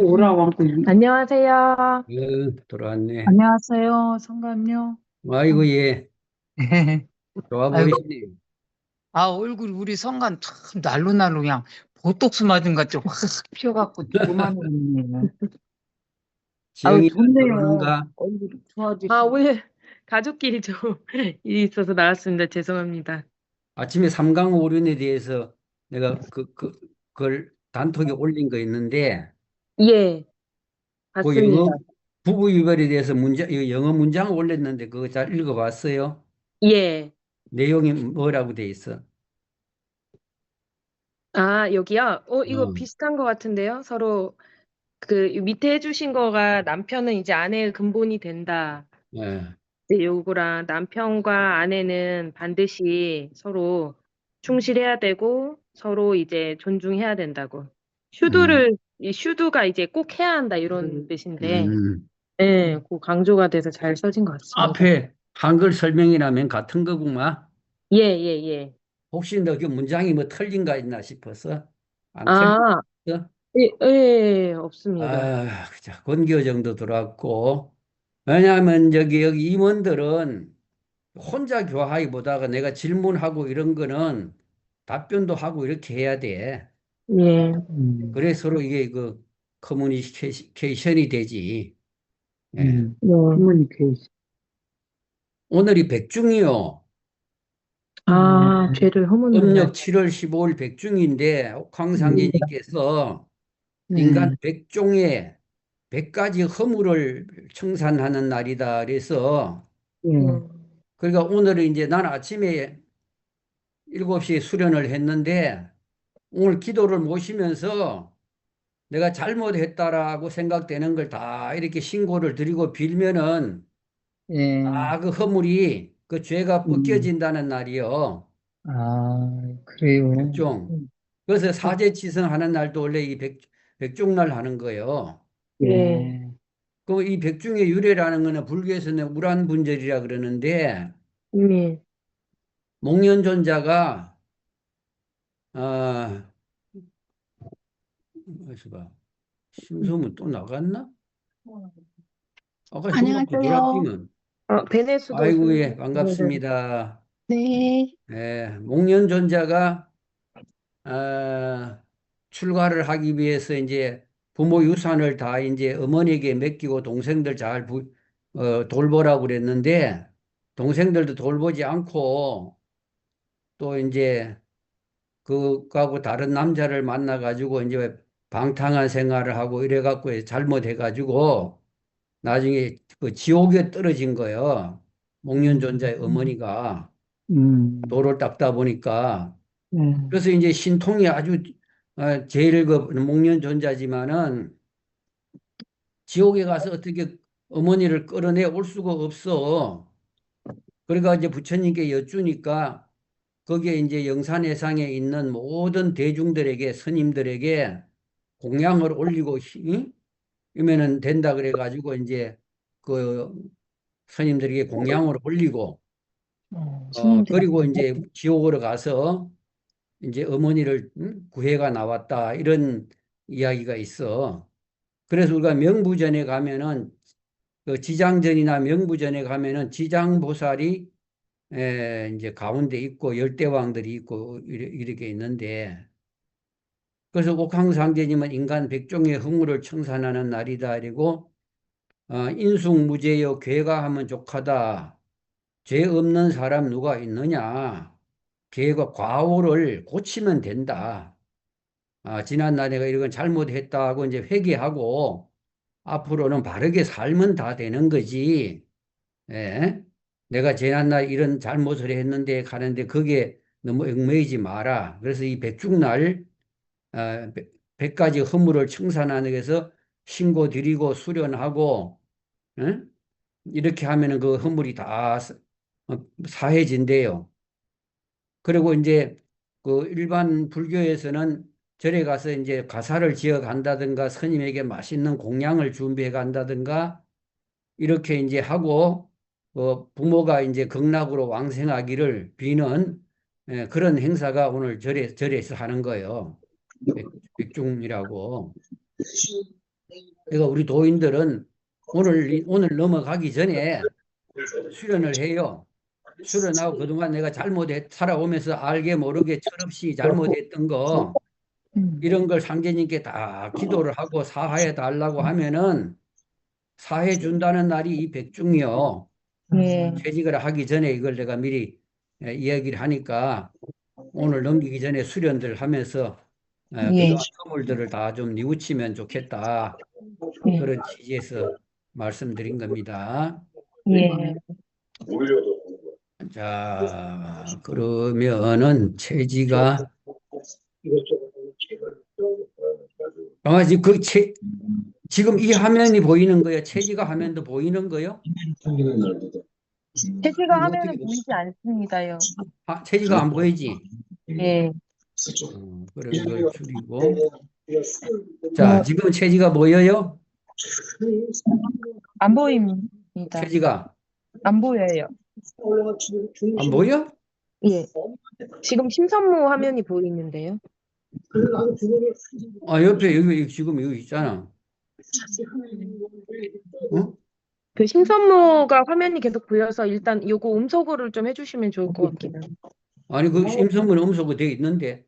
오라고 하고 안녕하세요. 돌아왔네. 안녕하세요, 성감요. 아이고, 예. 좋아 아이고, 보이시네. 얼굴 우리 성감 참 날로날로 그냥 보톡스 맞은 것 같이 확 피어갖고 요만해졌네. 아유, 지영이가 좋네요. 들어오는가? 얼굴이 좋아지고. 오늘 가족끼리 좀 일이 있어서 나왔습니다. 죄송합니다. 아침에 삼강오륜에 대해서 내가 그걸 단톡에 올린 거 있는데, 예, 그 영어, 봤습니다. 부부 유발에 대해서 이거 영어 문장을 올렸는데 그거 잘 읽어봤어요? 예. 내용이 뭐라고 돼 있어? 아, 여기요? 이거 어, 비슷한 것 같은데요? 서로 그 밑에 해주신 거가 남편은 이제 아내의 근본이 된다. 예. 이제 요거랑 남편과 아내는 반드시 서로 충실해야 되고 서로 이제 존중해야 된다고. 음, 이 슈드가 이제 꼭 해야 한다 이런 뜻인데, 음. 예, 그 강조가 돼서 잘 써진 것 같습니다. 앞에 한글 설명이라면 같은 거구만. 예, 예, 예. 혹시 너 그 문장이 뭐 틀린가 있나 싶어서 안 아, 틀렸어? 예, 예, 없습니다. 아, 자, 권기호 정도 들어왔고. 왜냐하면 여기 임원들은 혼자 교화하기보다가 내가 질문하고 이런 거는 답변도 하고 이렇게 해야 돼. 예, 그래 서로 이게 그 커뮤니케이션이 되지. 예. 네. 커뮤니케이션. 오늘이 백중이요. 아, 죄를 허묻는 날. 음력 7월 15일 백중인데 음, 황상제님께서 인간 네, 백종의 100가지 허물을 청산하는 날이다. 그래서 예, 그러니까 오늘은 이제 난 아침에 7시에 수련을 했는데 오늘 기도를 모시면서 내가 잘못했다라고 생각되는 걸 다 이렇게 신고를 드리고 빌면은 예, 다 그 허물이 그 죄가 음, 벗겨진다는 날이요. 그래요. 백종. 그래서 사제치성하는 날도 원래 이 백종날 하는 거예요. 예, 예, 그 이 백중의 유래라는 거는 불교에서는 우란분절이라 그러는데 예. 목련존자가 아, 어디서 봐. 심소문 또 나갔나? 아까 저거밖에 안녕하세요. 놀았더만. 베네수도 아이고, 예, 선생님들. 반갑습니다. 네. 예, 목련존자가, 출가를 하기 위해서 이제 부모 유산을 다 이제 어머니에게 맡기고 동생들 잘 돌보라고 그랬는데, 동생들도 돌보지 않고, 또 이제 그하고 다른 남자를 만나가지고 이제 방탕한 생활을 하고 이래갖고 잘못해가지고, 나중에 그 지옥에 떨어진 거예요. 목련존자의 어머니가. 음, 돌을 닦다 보니까. 예, 그래서 이제 신통이 아주 제일 그 목련존자지만은 지옥에 가서 어떻게 어머니를 끌어내 올 수가 없어. 그러니까 이제 부처님께 여쭈니까 거기에 이제 영산회상에 있는 모든 대중들에게 스님들에게 공양을 올리고 이면은 된다 그래가지고 이제 그 스님들에게 공양을 올리고 그리고 스님들한테. 이제 지옥으로 가서 이제 어머니를 구해가 나왔다 이런 이야기가 있어. 그래서 우리가 명부전에 가면은 그 지장전이나 명부전에 가면은 지장보살이 이제 가운데 있고 열대왕들이 있고 이렇게 있는데 그래서 옥황상제님은 인간 백종의 허물을 청산하는 날이다 그리고 인숙무죄여 괴가하면 족하다. 죄 없는 사람 누가 있느냐? 걔가 과오를 고치면 된다. 지난날 내가 이런 잘못했다고 이제 회개하고 앞으로는 바르게 살면 다 되는 거지. 예? 내가 지난날 이런 잘못을 했는데 가는데 그게 너무 얽매이지 마라. 그래서 이 백중날 아, 100가지 허물을 청산하기 위해서 신고 드리고 수련하고 예? 이렇게 하면은 그 허물이 다 사해진대요. 그리고 이제 그 일반 불교에서는 절에 가서 이제 가사를 지어 간다든가 스님에게 맛있는 공양을 준비해 간다든가 이렇게 이제 하고 부모가 이제 극락으로 왕생하기를 비는 그런 행사가 오늘 절에서 하는 거예요. 백중이라고. 그러니까 우리 도인들은 오늘 넘어가기 전에 수련을 해요. 수련하고 그동안 내가 살아오면서 알게 모르게 철없이 잘못했던 거, 이런 걸 상제님께 다 기도를 하고 사하해 달라고 하면은 사해 준다는 날이 이 백중이요. 예. 퇴직을 하기 전에 이걸 내가 미리 이야기를 하니까 오늘 넘기기 전에 수련들 하면서 예. 그동안 허물들을 다 좀 뉘우치면 좋겠다. 예. 그런 취지에서 말씀드린 겁니다. 예. 자, 그러면은 체지가 지금 이 화면이 보이는 거예요? 체지가 화면도 보이는 거요? 체지가 화면은 보이지 않습니다요. 아, 체지가 안 보이지? 예. 그럼 이걸 줄이고. 자, 지금 체지가 보여요? 안 보입니다. 체지가 안 보여요. 안 보여? 예. 지금 심선모 화면이 보이는데요. 아, 옆에 여기 지금 여기 있잖아. 어? 그 심선모가 화면이 계속 보여서 일단 요거 음소거를 좀 해주시면 좋을 것 같긴 해요. 아니 그 심선문 음소거 돼 있는데.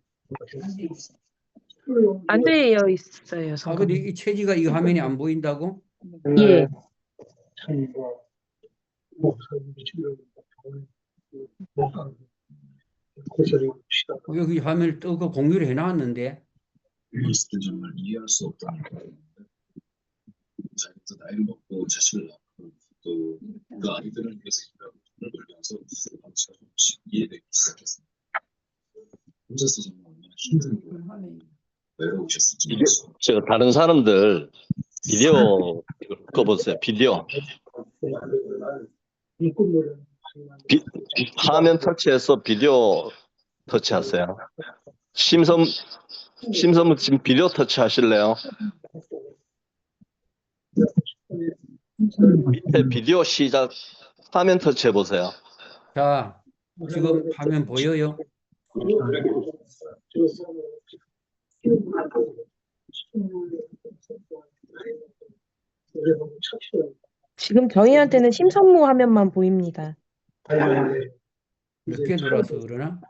안 되어 있어요, 아, 성감. 근데 이 체지가 이 화면이 안 보인다고? 예. 여기 화면을 뜨고 공유를 해놨는데. 리스트 정말 이해할 수 없다는 거예요. 자기도 나이를 먹고 자식을 낳고 또 그 아이들을 위해서 일하고 돈을 벌면서 제가 조금씩 이해되기 시작했습니다. 혼자서 정말 얼마나 힘들고 외로우셨을지 이게 제가 다른 사람들 비디오 꺼보세요. 비디오 화면 터치해서 비디오 터치하세요. 심섬 지금 비디오 터치 하실래요? 밑에 비디오 시작 화면 터치 해보세요. 자, 지금 화면 보여요? 지금 저희한테는 심선모 화면만 보입니다. 늦게 돌아서 그러나?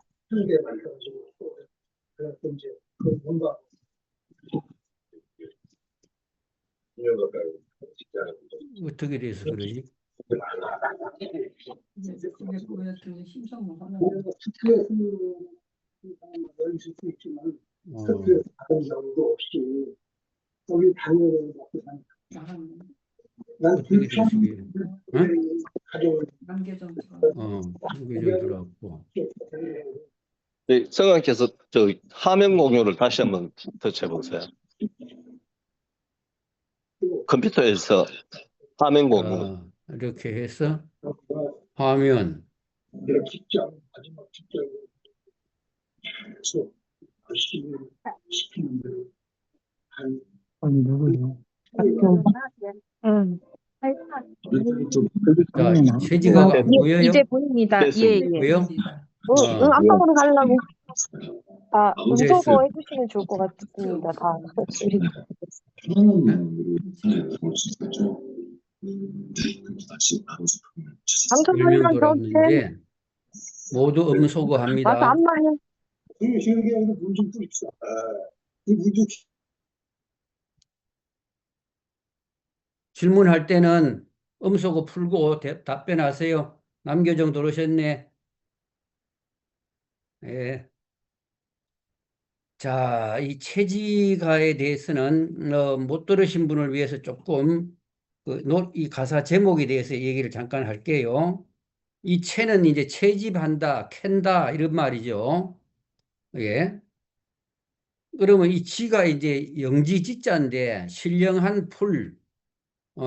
어떻게 돼서 그러지? 어떻게 돼서 그래? 응? 이게 좀 들어왔고. 네, 성함께서 저 화면 공유를 다시 한번 터치해 보세요. 컴퓨터에서 화면 공유. 이렇게 해서 화면. 누구요? 응. 자, 체지가 네. 보여요? 이제 보입니다. 예, 됐습니다. 예. 보여? 안방으로 가려고. 다 됐어. 음소거 해주시면 좋을 것 같습니다. 다. 방송 설명 설명 돌았는데 모두 음소거합니다. 와서 안마해. 질문할 때는 음소거 풀고 답변하세요. 남교정 들어오셨네. 예. 자, 이 체지가에 대해서는 못 들으신 분을 위해서 조금 이 가사 제목에 대해서 얘기를 잠깐 할게요. 이 체는 이제 채집한다, 캔다 이런 말이죠. 예. 그러면 이 지가 이제 영지지자인데 신령한 풀,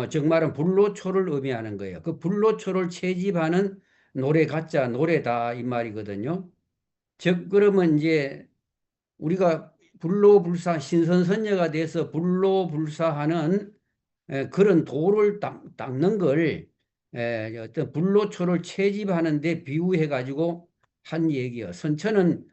정말은 불로초를 의미하는 거예요. 그 불로초를 채집하는 노래 가짜 노래다 이 말이거든요. 즉 그러면 이제 우리가 불로불사 신선선녀가 돼서 불로불사하는 그런 돌을 닦는 걸 어떤 불로초를 채집하는 데 비유해 가지고 한 얘기요. 선처는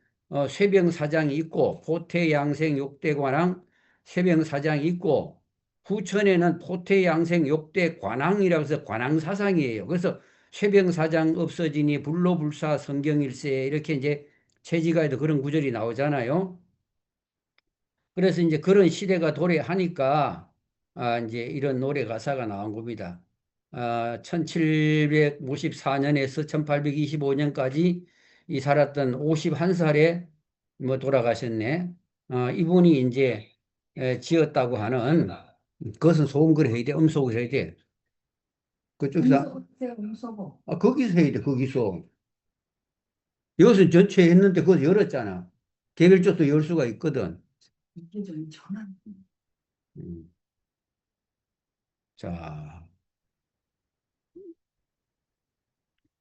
쇠병사장이 있고 포태양생 욕대관왕 쇠병사장이 있고 후천에는 포태양생 욕대 관왕이라고 해서 관왕사상이에요. 그래서 쇠병사장 없어지니 불로불사 성경일세 이렇게 이제 최지가에도 그런 구절이 나오잖아요. 그래서 이제 그런 시대가 도래하니까 이제 이런 노래 가사가 나온 겁니다. 1754년에서 1825년까지 이 살았던 51살에 뭐 돌아가셨네. 이분이 이제 지었다고 하는 그것은 소음글 해야 돼, 음소거 해야 돼. 그쪽에서 거기서 해야 돼, 거기서. 이것은 전체 했는데 그거 열었잖아. 개별적도 열 수가 있거든. 이게 좀 전환. 음. 자,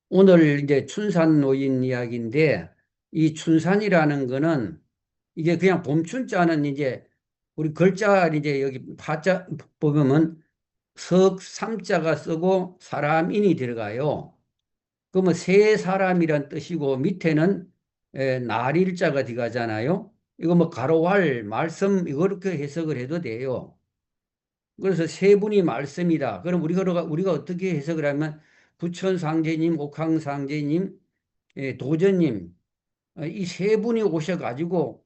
오늘 이제 춘산 노인 이야기인데 이 춘산이라는 거는 이게 그냥 봄춘자는 이제 우리 글자 이제 여기 파자 보면 석삼자가 쓰고 사람인이 들어가요. 그러면 세 사람이란 뜻이고 밑에는 날일자가 들어가잖아요. 이거 뭐 가로할 말씀 이렇게 해석을 해도 돼요. 그래서 세 분이 말씀이다. 그럼 우리가 어떻게 해석을 하면 부천상제님, 옥황상제님, 도전님 이 세 분이 오셔가지고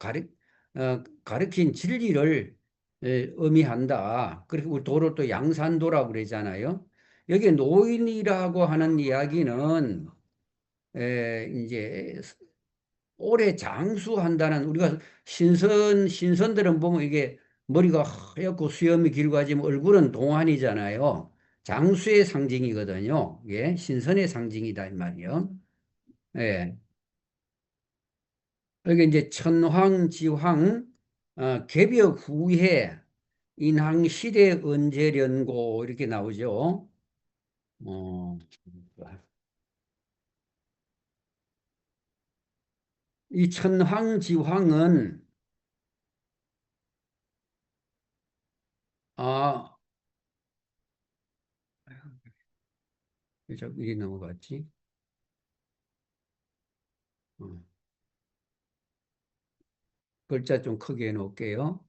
가르친 진리를 의미한다. 그리고 우리 도를 또 양산도라고 그러잖아요. 여기 노인이라고 하는 이야기는 이제 오래 장수한다는 우리가 신선들은 보면 이게 머리가 하얗고 수염이 길고 하지만 얼굴은 동안이잖아요. 장수의 상징이거든요. 예, 신선의 상징이다 이 말이요. 예. 여기 이제 천황지황 개벽 후에 인항시대 언제련고 이렇게 나오죠. 어, 이 천황지황은 아, 왜 자꾸 이리 넘어갔지? 어, 글자 좀 크게 해놓을게요.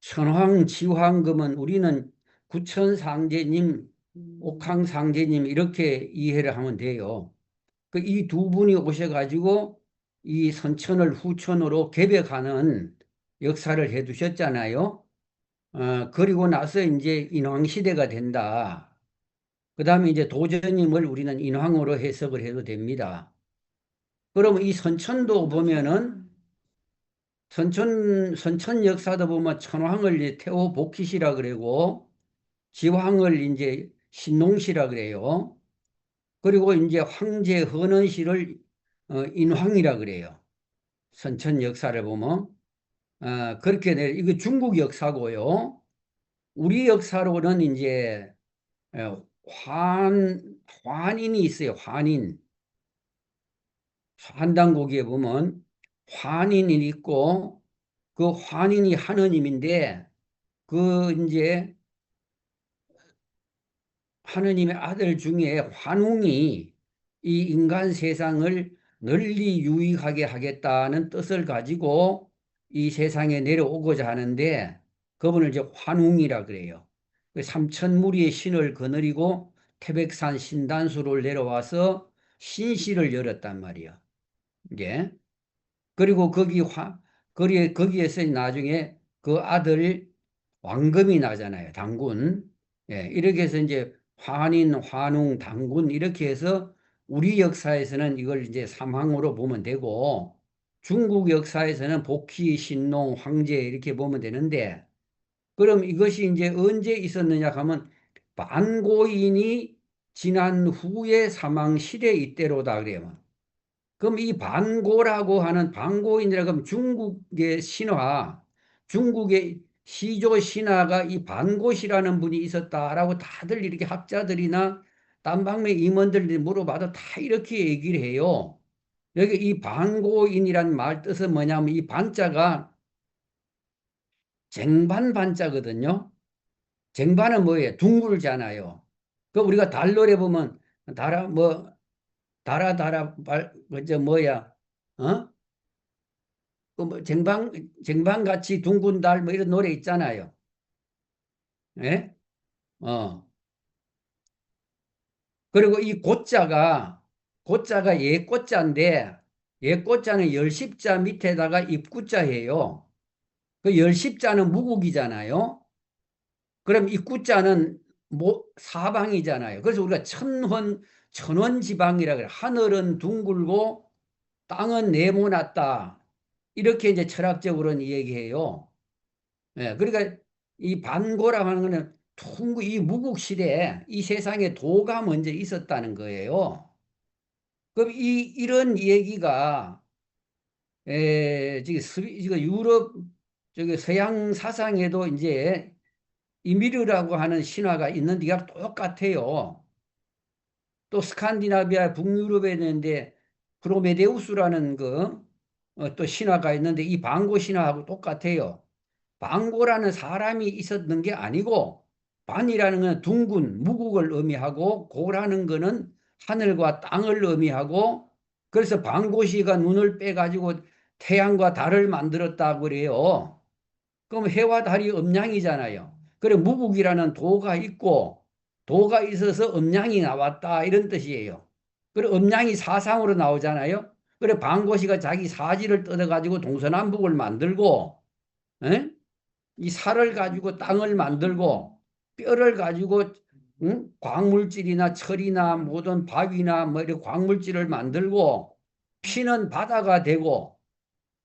천황지황금은 우리는 구천상제님, 옥황상제님 이렇게 이해를 하면 돼요. 그 이 두 분이 오셔가지고 이 선천을 후천으로 개벽하는 역사를 해두셨잖아요. 그리고 나서 이제 인왕시대가 된다. 그 다음에 이제 도전님을 우리는 인왕으로 해석을 해도 됩니다. 그러면 이 선천도 보면은 선천 역사도 보면 천황을 이제 태호 복희시라 그러고 지황을 이제 신농시라 그래요. 그리고 이제 황제 헌원시를 인황이라 그래요. 선천 역사를 보면 그렇게 이거 중국 역사고요. 우리 역사로는 이제 어, 환인이 있어요. 환인. 한당고기에 보면 환인이 있고 그 환인이 하느님인데 그 이제 하느님의 아들 중에 환웅이 이 인간 세상을 널리 유익하게 하겠다는 뜻을 가지고 이 세상에 내려오고자 하는데 그분을 이제 환웅이라 그래요. 그 삼천무리의 신을 거느리고 태백산 신단수를 내려와서 신시를 열었단 말이야. 이게 그리고 거기에서 나중에 그 아들 왕금이 나잖아요. 당군. 예, 이렇게 해서 이제 환인, 환웅, 당군 이렇게 해서 우리 역사에서는 이걸 이제 삼황으로 보면 되고 중국 역사에서는 복희, 신농, 황제 이렇게 보면 되는데 그럼 이것이 이제 언제 있었느냐 하면 반고인이 지난 후에 사망 시대 이때로다 그래요. 그럼 이 반고라고 하는 반고인이라고 하면 중국의 신화, 중국의 시조 신화가 이 반고시라는 분이 있었다라고 다들 이렇게 학자들이나 딴방매 임원들이 물어봐도 다 이렇게 얘기를 해요. 여기 이 반고인이란 말 뜻은 뭐냐면 이 반자가 쟁반 반자거든요. 쟁반은 뭐예요? 둥글잖아요. 그 우리가 달노래 보면 달아 달아 뭐야? 어? 뭐 쟁반같이 둥근 달 뭐 이런 노래 있잖아요. 예? 그리고 이 고자가 예고자인데 예고자는 열십자 밑에다가 입구자예요. 그 열십자는 무국이잖아요. 그럼 입구자는 사방이잖아요. 그래서 우리가 천원지방이라 그래. 하늘은 둥글고 땅은 네모났다. 이렇게 이제 철학적으로는 얘기해요. 예, 그러니까 이 반고라고 하는 거는 이 무국 시대에 이 세상에 도가 먼저 있었다는 거예요. 그럼 이런 얘기가 지금 유럽 저기 서양 사상에도 이제 이미르라고 하는 신화가 있는데가 똑같아요. 또 스칸디나비아 북유럽에 있는데 프로메데우스라는 또 신화가 있는데 이 방고 신화하고 똑같아요. 방고라는 사람이 있었던 게 아니고 반이라는 건 둥근 무국을 의미하고 고라는 거는 하늘과 땅을 의미하고 그래서 방고시가 눈을 빼가지고 태양과 달을 만들었다고 그래요. 그럼 해와 달이 음양이잖아요. 그래 무국이라는 도가 있고 도가 있어서 음양이 나왔다 이런 뜻이에요. 그래 음양이 사상으로 나오잖아요. 그래 방고시가 자기 사지를 뜯어가지고 동서남북을 만들고 에? 이 살을 가지고 땅을 만들고 뼈를 가지고 광물질이나 철이나 모든 밥이나 뭐 이런 광물질을 만들고 피는 바다가 되고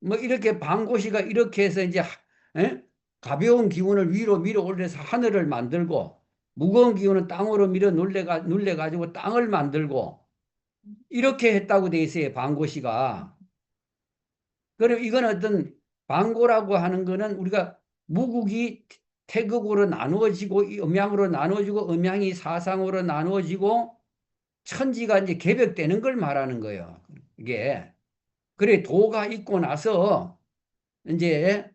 뭐 이렇게 방고시가 이렇게 해서 이제 에? 가벼운 기운을 위로 밀어 올려서 하늘을 만들고 무거운 기운은 땅으로 밀어 눌려가지고 땅을 만들고 이렇게 했다고 돼 있어요. 방고시가. 그럼 이건 어떤 방고라고 하는 거는 우리가 무국이 태극으로 나누어지고 음양으로 나누어지고 음양이 사상으로 나누어지고 천지가 이제 개벽되는 걸 말하는 거예요. 이게. 그래 도가 있고 나서 이제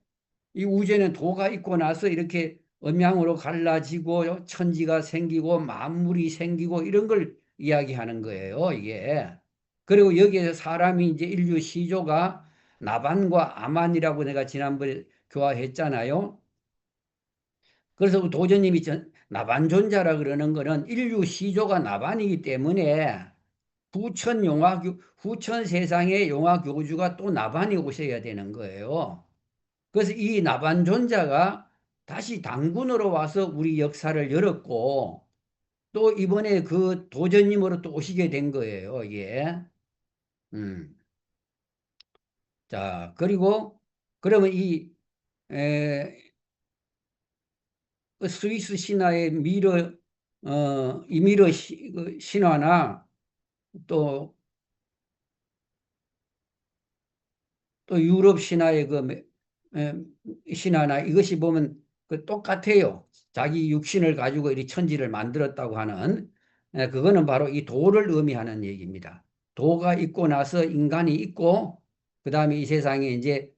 이 우주에는 도가 있고 나서 이렇게 음양으로 갈라지고 천지가 생기고 만물이 생기고 이런 걸 이야기하는 거예요, 이게. 그리고 여기에서 사람이 이제 인류 시조가 나반과 아만이라고 내가 지난번에 교화했잖아요. 그래서 그 도전님이 나반존자라 그러는 거는 인류 시조가 나반이기 때문에 후천 세상의 용화 교주가 또 나반이 오셔야 되는 거예요. 그래서 이 나반존자가 다시 당군으로 와서 우리 역사를 열었고 또 이번에 그 도전님으로 또 오시게 된 거예요, 이게. 음. 자, 그리고 그러면 에, 스위스 신화의 이미러 신화나 또, 또 유럽 신화의 에, 신화나 이것이 보면 똑같아요. 자기 육신을 가지고 이 천지를 만들었다고 하는 그거는 바로 이 도를 의미하는 얘기입니다. 도가 있고 나서 인간이 있고 그 다음에 이 세상에 이제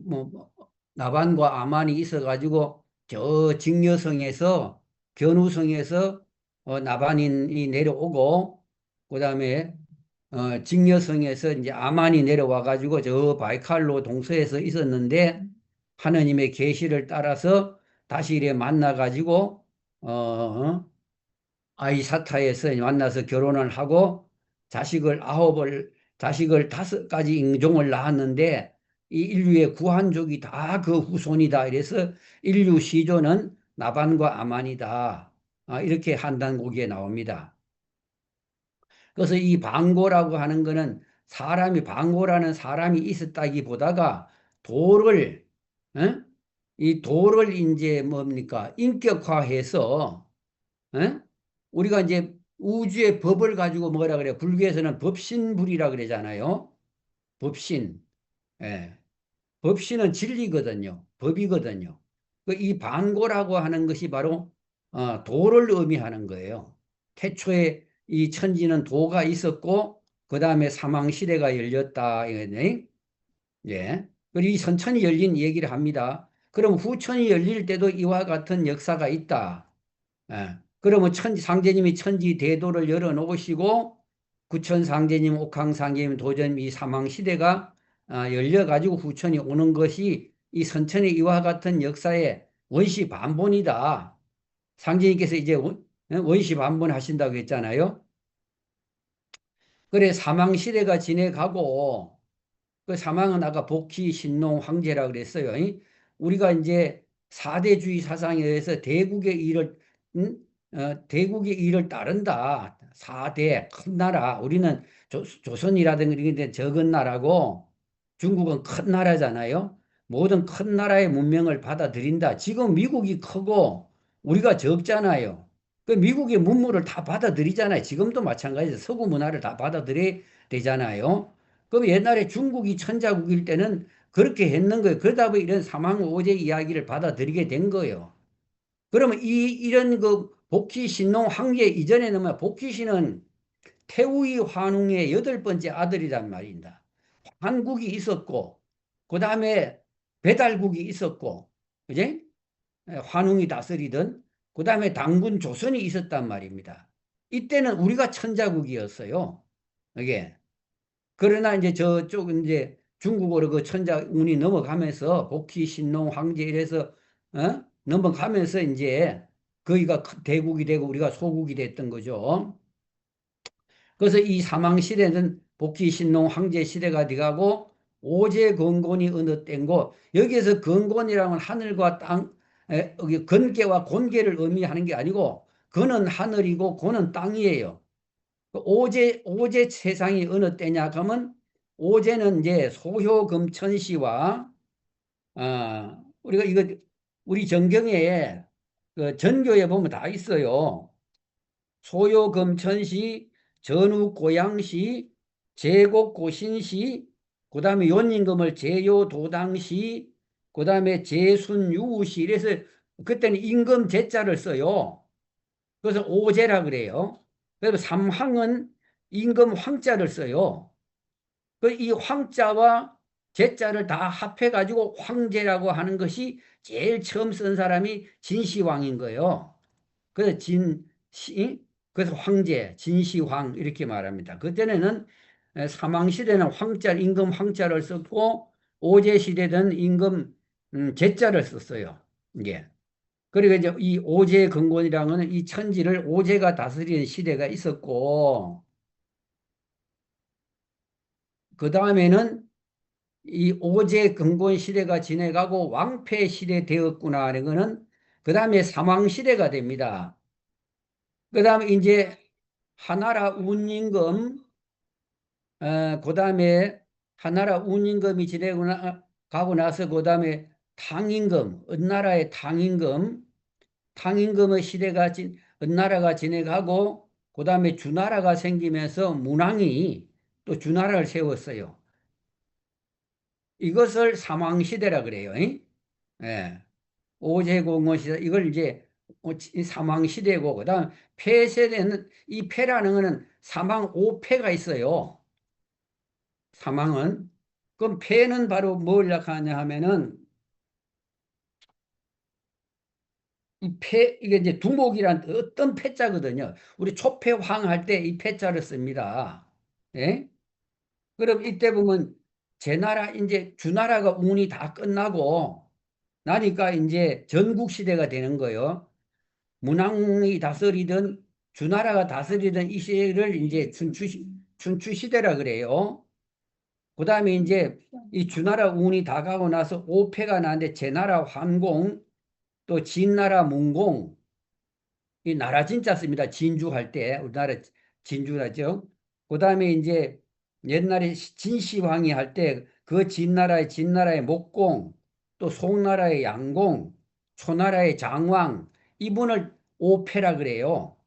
뭐 나반과 아만이 있어가지고 저 직녀성에서 견우성에서 나반인이 내려오고 그 다음에 직녀성에서 이제 아만이 내려와 가지고 저 바이칼로 동서에서 있었는데 하느님의 계시를 따라서 다시 이래 만나 가지고 아이사타에서 만나서 결혼을 하고 자식을 5가지 인종을 낳았는데 이 인류의 구한족이 다 그 후손이다. 이래서 인류 시조는 나반과 아만이다. 이렇게 한단고기에 나옵니다. 그래서 이 방고라고 하는 거는 방고라는 사람이 있었다기보다가 도를, 어? 이 도를 이제 뭡니까? 인격화해서, 어? 우리가 이제 우주의 법을 가지고 뭐라 그래요? 불교에서는 법신불이라 그러잖아요. 법신. 예. 법신은 진리거든요. 법이거든요. 이 방고라고 하는 것이 바로 도를 의미하는 거예요. 태초에 이 천지는 도가 있었고 그 다음에 사망시대가 열렸다. 이거네. 예. 그리고 이 선천이 열린 얘기를 합니다. 그럼 후천이 열릴 때도 이와 같은 역사가 있다. 예. 그러면 상제님이 천지 대도를 열어놓으시고 구천상제님, 옥황상제님, 도전님 이 사망시대가 열려가지고 후천이 오는 것이 이 선천의 이와 같은 역사의 원시 반본이다. 상제님께서 이제 원시 반본 하신다고 했잖아요. 그래, 사망시대가 지내가고, 그 사망은 아까 복희, 신농, 황제라 그랬어요. 우리가 이제 4대주의 사상에 의해서 대국의 일을 따른다. 4대 큰 나라. 우리는 조선이라든가 이런 데 적은 나라고 중국은 큰 나라잖아요. 모든 큰 나라의 문명을 받아들인다. 지금 미국이 크고 우리가 적잖아요. 그 미국의 문물을 다 받아들이잖아요. 지금도 마찬가지죠. 서구 문화를 다 받아들여야 되잖아요. 그럼 옛날에 중국이 천자국일 때는 그렇게 했는 거예요. 그러다 보니 이런 사망오제 이야기를 받아들이게 된 거예요. 그러면 이런 그 복희, 신농, 황제 이전에는 뭐 복희씨는 태우이 환웅의 8번째 아들이란 말입니다. 한국이 있었고, 그 다음에 배달국이 있었고, 그제? 환웅이 다스리던, 그 다음에 당군 조선이 있었단 말입니다. 이때는 우리가 천자국이었어요. 이게. 그러나 이제 저쪽 이제 중국으로 그 천자운이 넘어가면서 복희, 신농, 황제 이래서 넘어가면서 이제 거기가 대국이 되고 우리가 소국이 됐던 거죠. 그래서 이 사망 시대는 복희, 신농, 황제 시대가 돼가고 오제 건곤이 어느 때고 여기에서 건곤이라면 하늘과 땅, 여기 건계와 곤계를 의미하는 게 아니고 건은 하늘이고 곤은 땅이에요. 오제 세상이 어느 때냐 그러면 오제는 이제 소효금천시와 우리가 이거 우리 정경에 그 전교에 보면 다 있어요. 소효금천시, 전우고양시, 제곡고신시, 그 다음에 연임금을 제요도당시, 그 다음에 제순유시 이래서 그때는 임금 제자를 써요. 그래서 오제라 그래요. 그래서 삼황은 임금 황자를 써요. 그 이 황자와 제자를 다 합해가지고 황제라고 하는 것이 제일 처음 쓴 사람이 진시황인 거예요. 그래서 그래서 황제, 진시황 이렇게 말합니다. 그때는 사망시대는 황자, 임금 황자를 썼고 오제시대는 임금 제자를 썼어요. 이게. 그리고 이제 이 오제 근곤이라는 이 천지를 오제가 다스리는 시대가 있었고, 그 다음에는 이 오제 근곤 시대가 지내가고 왕패 시대 되었구나 하는 거는 그 다음에 사망 시대가 됩니다. 그 다음에 이제 하나라 운임금, 그 다음에 하나라 운임금이 지내고 가고 나서 그 다음에 탕임금, 은나라의 탕임금의 시대가 은나라가 지내가고 그 다음에 주나라가 생기면서 문왕이 또 주나라를 세웠어요. 이것을 사망시대라 그래요. 예. 오제공원 시대 이걸 이제 사망시대고 그 다음 폐세대는 이 폐라는 거는 사망 5폐가 있어요. 사망은 그럼 폐는 바로 뭘 약하냐 하면은 이게 이제 두목이란 어떤 패자거든요. 우리 초패황 할 때 이 패자를 씁니다. 예? 그럼 이때 보면 제나라, 이제 주나라가 운이 다 끝나고 나니까 이제 전국 시대가 되는 거예요. 문왕이 다스리던 주나라가 다스리던 이 시대를 이제 춘추 시대라 그래요. 그 다음에 이제 이 주나라 운이 다 가고 나서 오패가 나는데 제나라 환공, 또 진나라 문공, 이 나라 진짜 씁니다. 진주할 때 우리나라 진주라죠. 그 다음에 이제 옛날에 진시황이 할 때 그 진나라의 목공, 또 송나라의 양공, 초나라의 장왕 이분을 오패라 그래요.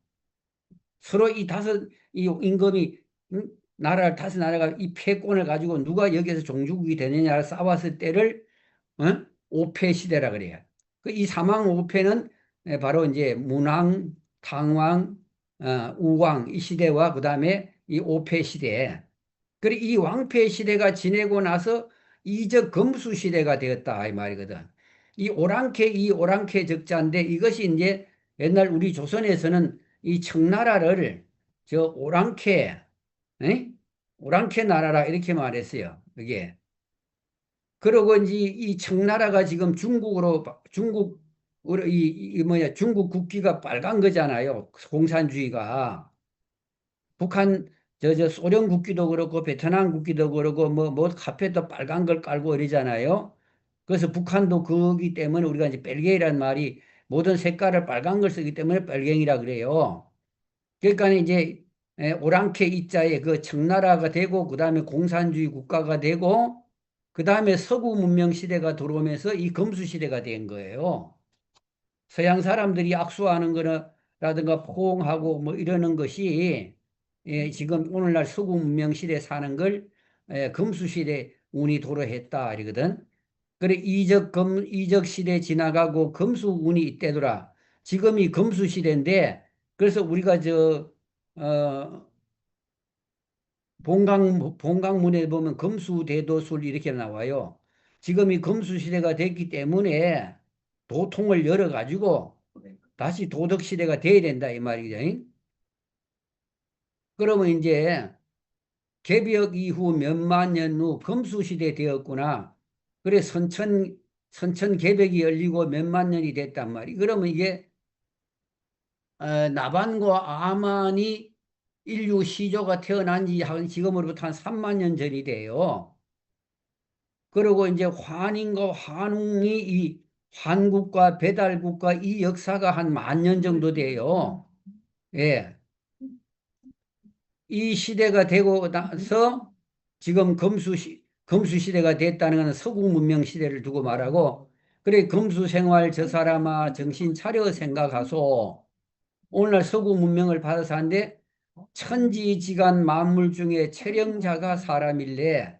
서로 이 임금이 나라를 다섯 나라가 이 패권을 가지고 누가 여기서 종주국이 되느냐를 싸웠을 때를 오패 시대라 그래요. 이 사망 오패는 바로 이제 문왕, 탕왕, 우왕 이 시대와 그 다음에 이 오패 시대. 그리고 이 왕패 시대가 지내고 나서 이적 검수 시대가 되었다 이 말이거든. 이 오랑캐 적자인데 이것이 이제 옛날 우리 조선에서는 이 청나라를 저 오랑캐 나라라 이렇게 말했어요. 이게 그러고 이제 이 청나라가 지금 중국으로 이 뭐냐 중국 국기가 빨간 거잖아요. 공산주의가. 북한 저 소련 국기도 그렇고 베트남 국기도 그렇고 뭐 카페도 빨간 걸 깔고 이러잖아요. 그래서 북한도 그거기 때문에 우리가 이제 빨갱이란 말이 모든 색깔을 빨간 걸 쓰기 때문에 빨갱이라 그래요. 그러니까 이제 오랑캐 이자에 그 청나라가 되고 그다음에 공산주의 국가가 되고 그다음에 서구 문명 시대가 들어오면서 이 금수 시대가 된 거예요. 서양 사람들이 악수하는 거라든가 포옹하고 뭐 이러는 것이 지금 오늘날 서구 문명 시대 사는 걸 금수 시대 운이 도래했다 이러거든. 그래 이적 시대 지나가고 금수 운이 이때더라. 지금이 금수 시대인데 그래서 우리가 어, 본강문에 보면 금수대도술 이렇게 나와요. 지금이 금수 시대가 됐기 때문에 도통을 열어가지고 다시 도덕 시대가 돼야 된다 이 말이죠. 그러면 이제 개벽 이후 몇만 년 후 금수 시대 되었구나. 그래 선천 개벽이 열리고 몇만 년이 됐단 말이. 그러면 이게 나반과 아만이 인류 시조가 태어난 지 지금으로부터 한 3만 년 전이 돼요. 그리고 이제 환인과 환웅이 이 환국과 배달국과 이 역사가 한 10,000년 정도 돼요. 예. 이 시대가 되고 나서 지금 금수 시대가 됐다는 것은 서구 문명 시대를 두고 말하고 그래 금수 생활 저 사람아 정신 차려 생각하소. 오늘날 서구 문명을 받아서 하는데 천지지간 만물 중에 체령자가 사람일래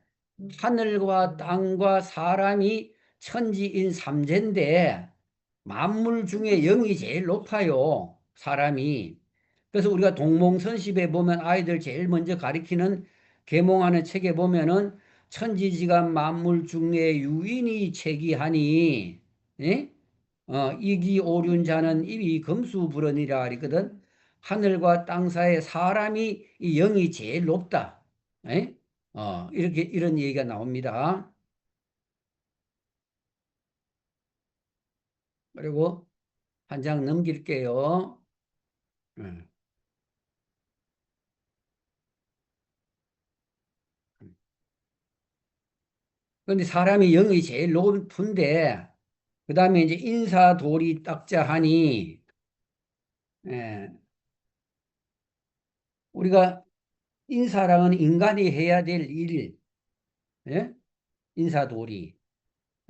하늘과 땅과 사람이 천지인 삼재인데 만물 중에 영이 제일 높아요. 사람이. 그래서 우리가 동몽선십에 보면 아이들 제일 먼저 가리키는 계몽하는 책에 보면은 천지지간 만물 중에 유인이 체기하니 예? 이기오륜자는 입이 금수불언이라 그랬거든. 하늘과 땅 사이에 사람이 이 영이 제일 높다. 예? 이렇게 이런 얘기가 나옵니다. 그리고 한 장 넘길게요. 음. 그런데 사람이 영이 제일 높은데 그 다음에 이제 인사도리 딱자하니 예, 우리가 인사랑은 인간이 해야 될 일, 예? 인사도리.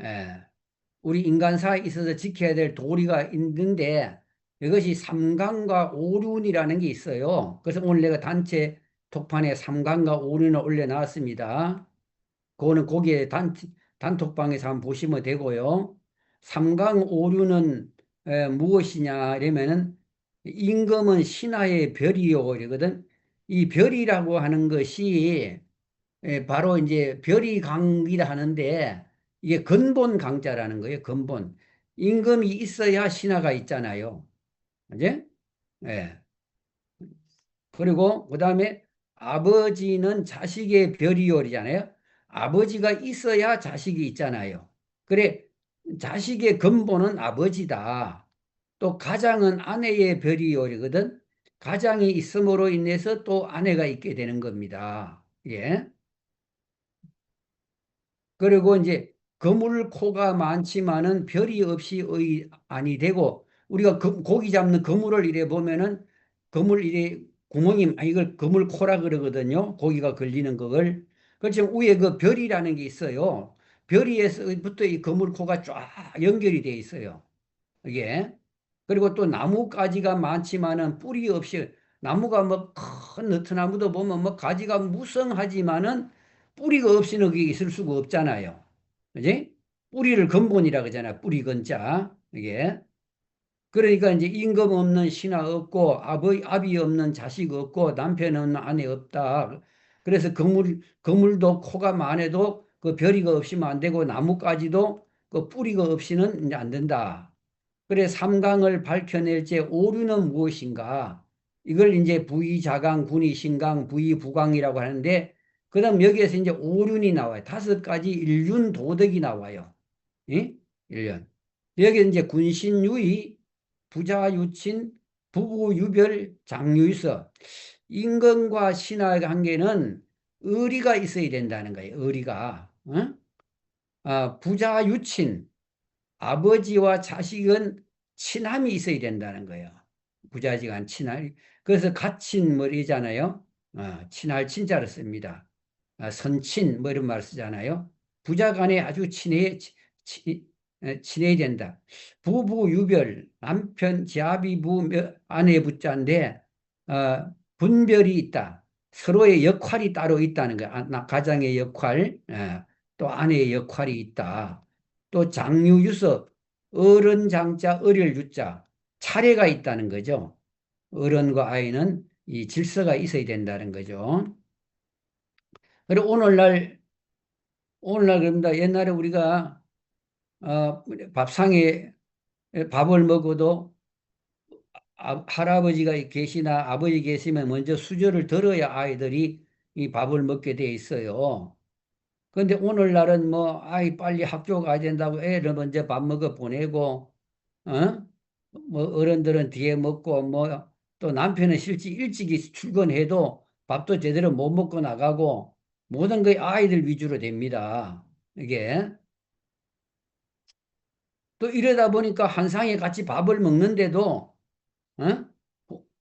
예. 우리 인간사에 있어서 지켜야 될 도리가 있는데 이것이 삼강과 오륜이라는 게 있어요. 그래서 오늘 내가 단체 톡판에 삼강과 오륜을 올려놨습니다. 그거는 거기에 단톡방에서 한번 보시면 되고요. 삼강 오륜은 무엇이냐 이러면은 임금은 신하의 별이요 이러거든. 이 별이라고 하는 것이 바로 이제 별이 강이라 하는데 이게 근본 강자라는 거예요. 근본. 임금이 있어야 신하가 있잖아요. 그지? 예. 그리고 그다음에 아버지는 자식의 별이요리잖아요. 아버지가 있어야 자식이 있잖아요. 그래 자식의 근본은 아버지다. 또 가장은 아내의 별이요리거든. 가장이 있음으로 인해서 또 아내가 있게 되는 겁니다. 예. 그리고 이제 그물코가 많지만은 별이 없이 아니 되고 우리가 고기 잡는 그물을 이래 보면은 그물 이래 구멍이 이걸 그물코라 그러거든요. 고기가 걸리는 그걸. 그렇지만 위에 그 별이라는 게 있어요. 별이에서부터 이 그물코가 쫙 연결이 돼 있어요. 이게. 그리고 또 나뭇가지가 많지만은 뿌리 없이 나무가 뭐 큰 너트나무도 보면 뭐 가지가 무성하지만은 뿌리가 없이는 그게 있을 수가 없잖아요. 그지? 뿌리를 근본이라 그러잖아. 뿌리 근자. 이게. 그러니까 이제 임금 없는 신하 없고 아비 없는 자식 없고 남편 없는 아내 없다. 그래서 그물도 코가 많아도 그 별이가 없이면 안 되고 나뭇가지도 그 뿌리가 없이는 이제 안 된다. 그래 삼강을 밝혀낼 제 오류는 무엇인가? 이걸 이제 부의자강, 군의신강, 부의부강이라고 하는데 그다음 여기에서 이제 오륜이 나와요. 5가지 일륜 도덕이 나와요. 예? 일륜. 여기 이제 군신유의, 부자유친, 부부유별, 장유유서. 임금과 신하의 관계는 의리가 있어야 된다는 거예요. 의리가. 어? 부자유친, 아버지와 자식은 친함이 있어야 된다는 거예요. 부자지간 친할. 그래서 gat친 뭐 이잖아요. 친할 친자를 씁니다. 선친 뭐 이런 말 쓰잖아요. 부자 간에 아주 친해야 된다. 부부 유별, 남편 자비부 아내 부자인데 분별이 있다. 서로의 역할이 따로 있다는 거야. 가장의 역할, 또 아내의 역할이 있다. 또 장유유서, 어른 장자, 어릴 유자, 차례가 있다는 거죠. 어른과 아이는 이 질서가 있어야 된다는 거죠. 그리고 오늘날 그럽니다. 옛날에 우리가 밥상에 밥을 먹어도 할아버지가 계시나 아버지 계시면 먼저 수저를 들어야 아이들이 이 밥을 먹게 돼 있어요. 그런데 오늘날은 뭐 아이 빨리 학교 가야 된다고 애를 먼저 밥 먹어 보내고 어? 뭐 어른들은 뒤에 먹고 뭐 또 남편은 실제 일찍이 출근해도 밥도 제대로 못 먹고 나가고 모든 게 아이들 위주로 됩니다. 이게 또 이러다 보니까 한 상에 같이 밥을 먹는데도 어?